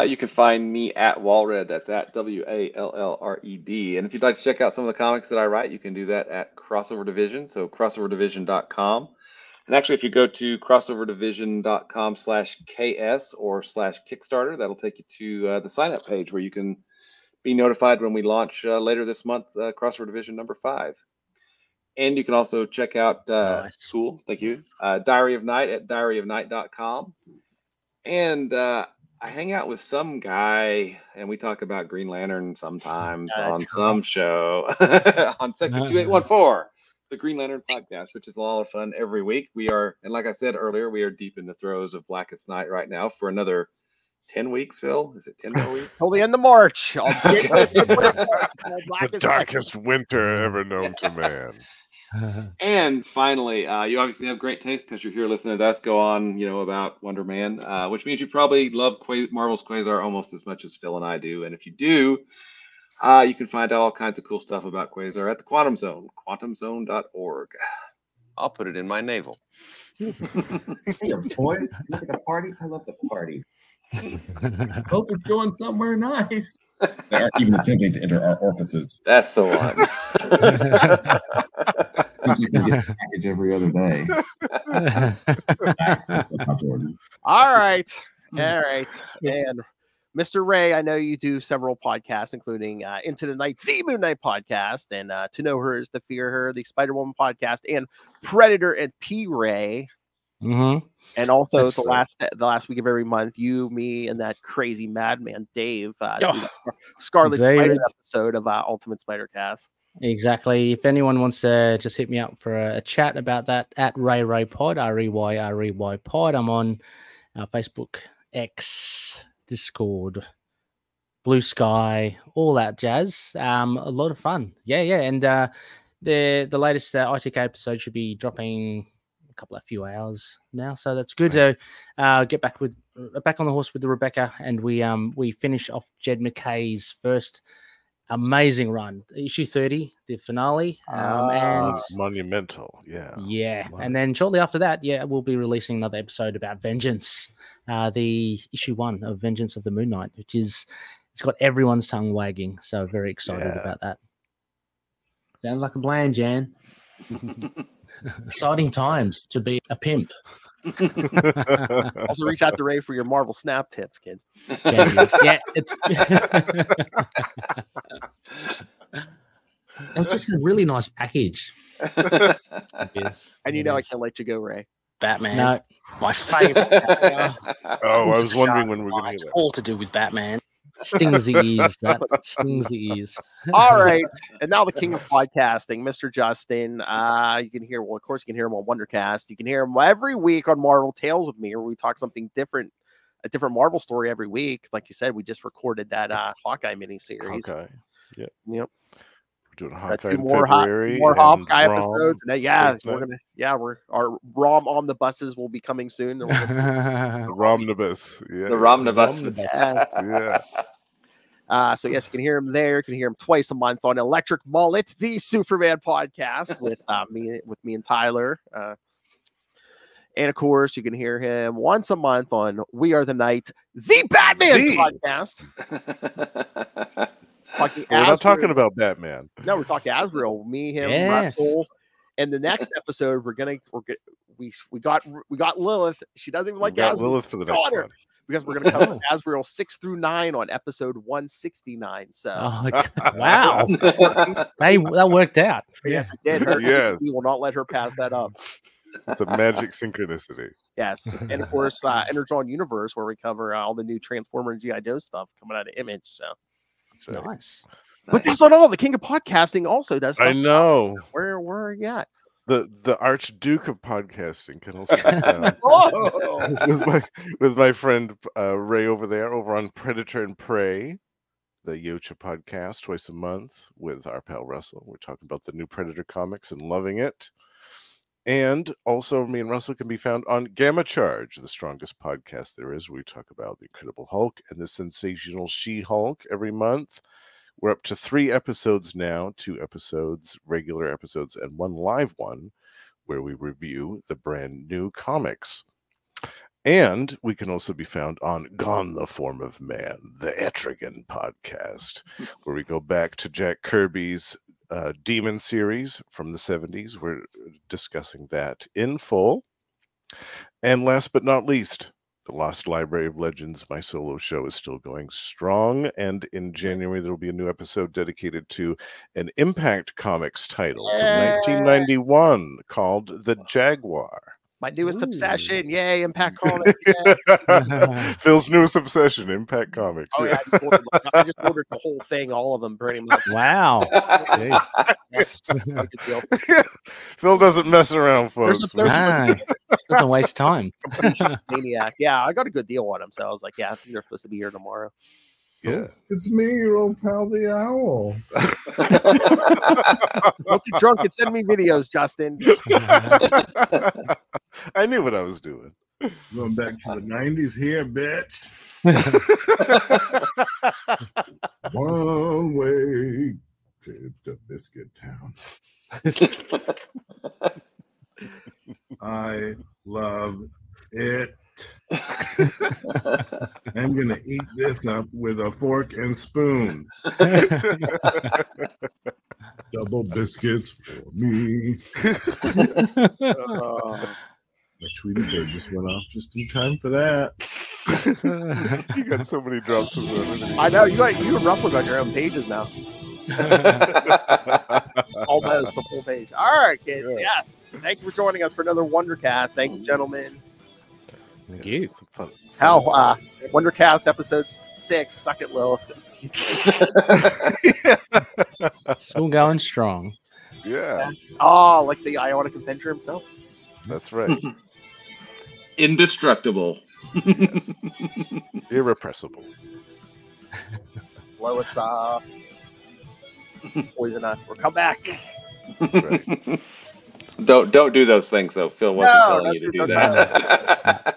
You can find me at Wallred. That's at WALLRED. And if you'd like to check out some of the comics that I write, you can do that at Crossover Division. So crossoverdivision.com. And actually, if you go to crossoverdivision.com/KS or /Kickstarter, that'll take you to the sign-up page where you can be notified when we launch later this month, Crossover Division number 5. And you can also check out Cool, thank you, Diary of Night at diaryofnight.com. And I hang out with some guy, and we talk about Green Lantern sometimes on some show on Section 2814, the Green Lantern podcast, which is a lot of fun every week. We are, and like I said earlier, we are deep in the throes of Blackest Night right now for another 10 weeks, Phil? Is it 10 more weeks?
Till the end of March.
The darkest winter ever known to man.
And finally, you obviously have great taste because you're here listening to us go on, about Wonder Man, which means you probably love Marvel's Quasar almost as much as Phil and I do. And if you do, you can find out all kinds of cool stuff about Quasar at the Quantum Zone, quantumzone.org.
I'll put it in my navel.
Hey, boys, look at the party. I love the party. Hope it's going somewhere nice. They aren't even attempting to enter our orifices.
That's the one.
You can get a package every other day.
All right. And Mr. Ray, I know you do several podcasts, including Into the Night, the Moon Knight podcast, and To Know Her is to Fear Her, the Spider-Woman podcast, and Predator and P-Ray.
Mm-hmm.
And also the last week of every month, you, me, and that crazy madman Dave do the Scarlet Spider episode of Ultimate Spider-Cast.
Exactly. If anyone wants to just hit me up for a chat about that, at Ray Pod, REY Pod. I'm on Facebook, X, Discord, Blue Sky, all that jazz. A lot of fun. Yeah. And the latest ITK episode should be dropping a few hours now, so that's good to get back on the horse with the Rebecca, and we finish off Jed McKay's first amazing run, issue 30, the finale, and
monumental,
and then shortly after that, we'll be releasing another episode about Vengeance, the issue 1 of Vengeance of the Moon Knight, which is it's got everyone's tongue wagging, so very excited about that.
Sounds like a plan, Jan. Exciting times to be a pimp.
Also, reach out to Ray for your Marvel Snap tips, kids.
It's just a really nice package.
It is. And I can't let you go, Ray.
Batman.
No,
my favorite.
I was wondering when we're going to hear that.
All to do with Batman. Stings the ears. That stings the ears.
All right. And now the king of podcasting, Mr. Justin. You can hear, of course, you can hear him on WonderCast. You can hear him every week on Marvel Tales with Me, where we talk something different, a different Marvel story every week. Like you said, we just recorded that Hawkeye miniseries.
Okay. Yeah.
Yep.
Doing
Got
Hawkeye
two
in
more
February.
Hawkeye
and
episodes, and then, our ROM omnibuses will be coming soon.
The Romnibus. Yeah.
The Romnibus.
So yes, you can hear him there. You can hear him twice a month on Electric Mullet, the Superman podcast with me and Tyler. And of course, you can hear him once a month on We Are the Night, the Batman podcast.
We're not talking about Batman.
No, we're talking Azrael. Me, him,
Yes.
Russell. And the next episode, we got Lilith. She doesn't even like
got
Azrael.
Lilith for the next one.
Because we're going to cover Azrael 6 through 9 on episode 169. So,
wow, hey, that worked out.
Yes, it did.
Yes,
we will not let her pass that up.
It's a magic synchronicity.
Yes, and of course, Energon Universe, where we cover all the new Transformer and GI Joe stuff coming out of Image. So,
that's right.
Nice.
But that's not all. The King of Podcasting also does stuff.
I know.
Where are you at?
The Archduke of podcasting can also be found with my friend Ray over on Predator and Prey, the Yocha podcast twice a month with our pal Russell. We're talking about the new Predator comics and loving it. And also, me and Russell can be found on Gamma Charge, the strongest podcast there is. We talk about the Incredible Hulk and the sensational She-Hulk every month. We're up to 3 episodes now, 2 episodes, regular episodes, and 1 live one, where we review the brand new comics. And we can also be found on Gone the Form of Man, the Etrigan podcast, where we go back to Jack Kirby's Demon series from the 70s. We're discussing that in full. And last but not least, the Lost Library of Legends, my solo show, is still going strong. And in January, there will be a new episode dedicated to an Impact Comics title from 1991 called The Jaguar.
My newest obsession. Yay, Impact Comics.
Phil's newest obsession, Impact Comics.
Oh, yeah, I just ordered the whole thing, all of them, pretty much.
Wow.
Phil doesn't mess around, folks.
Doesn't waste time.
Maniac. Yeah, I got a good deal on them, so I was like, yeah, I think they're supposed to be here tomorrow.
Yeah.
It's me, your old pal, the owl.
Don't get drunk and send me videos, Justin.
I knew what I was doing.
Going back to the 90s here, bitch. One way to Biscuit Town. I love it. I'm gonna eat this up with a fork and spoon. Double biscuits for me. My Tweety Bird just went off just in time for that.
You got so many drops of them.
I know you and Russell got your own pages now. Almost the full page. All right, kids. Yeah. Thank you for joining us for another WonderCast. Thank you, gentlemen.
Thank you.
How WonderCast episode 6, Suck It, Lilith.
Still going strong.
Yeah.
Oh, like the Ionic Avenger himself.
That's right.
Indestructible.
Yes. Irrepressible.
Blow us up. Poison us. We'll come back.
That's right.
Don't do those things though. Phil wasn't telling you to do that.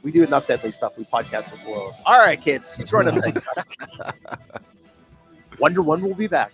We do enough deadly stuff. We podcast before. All right, kids. Join us next time. Wonder Woman will be back.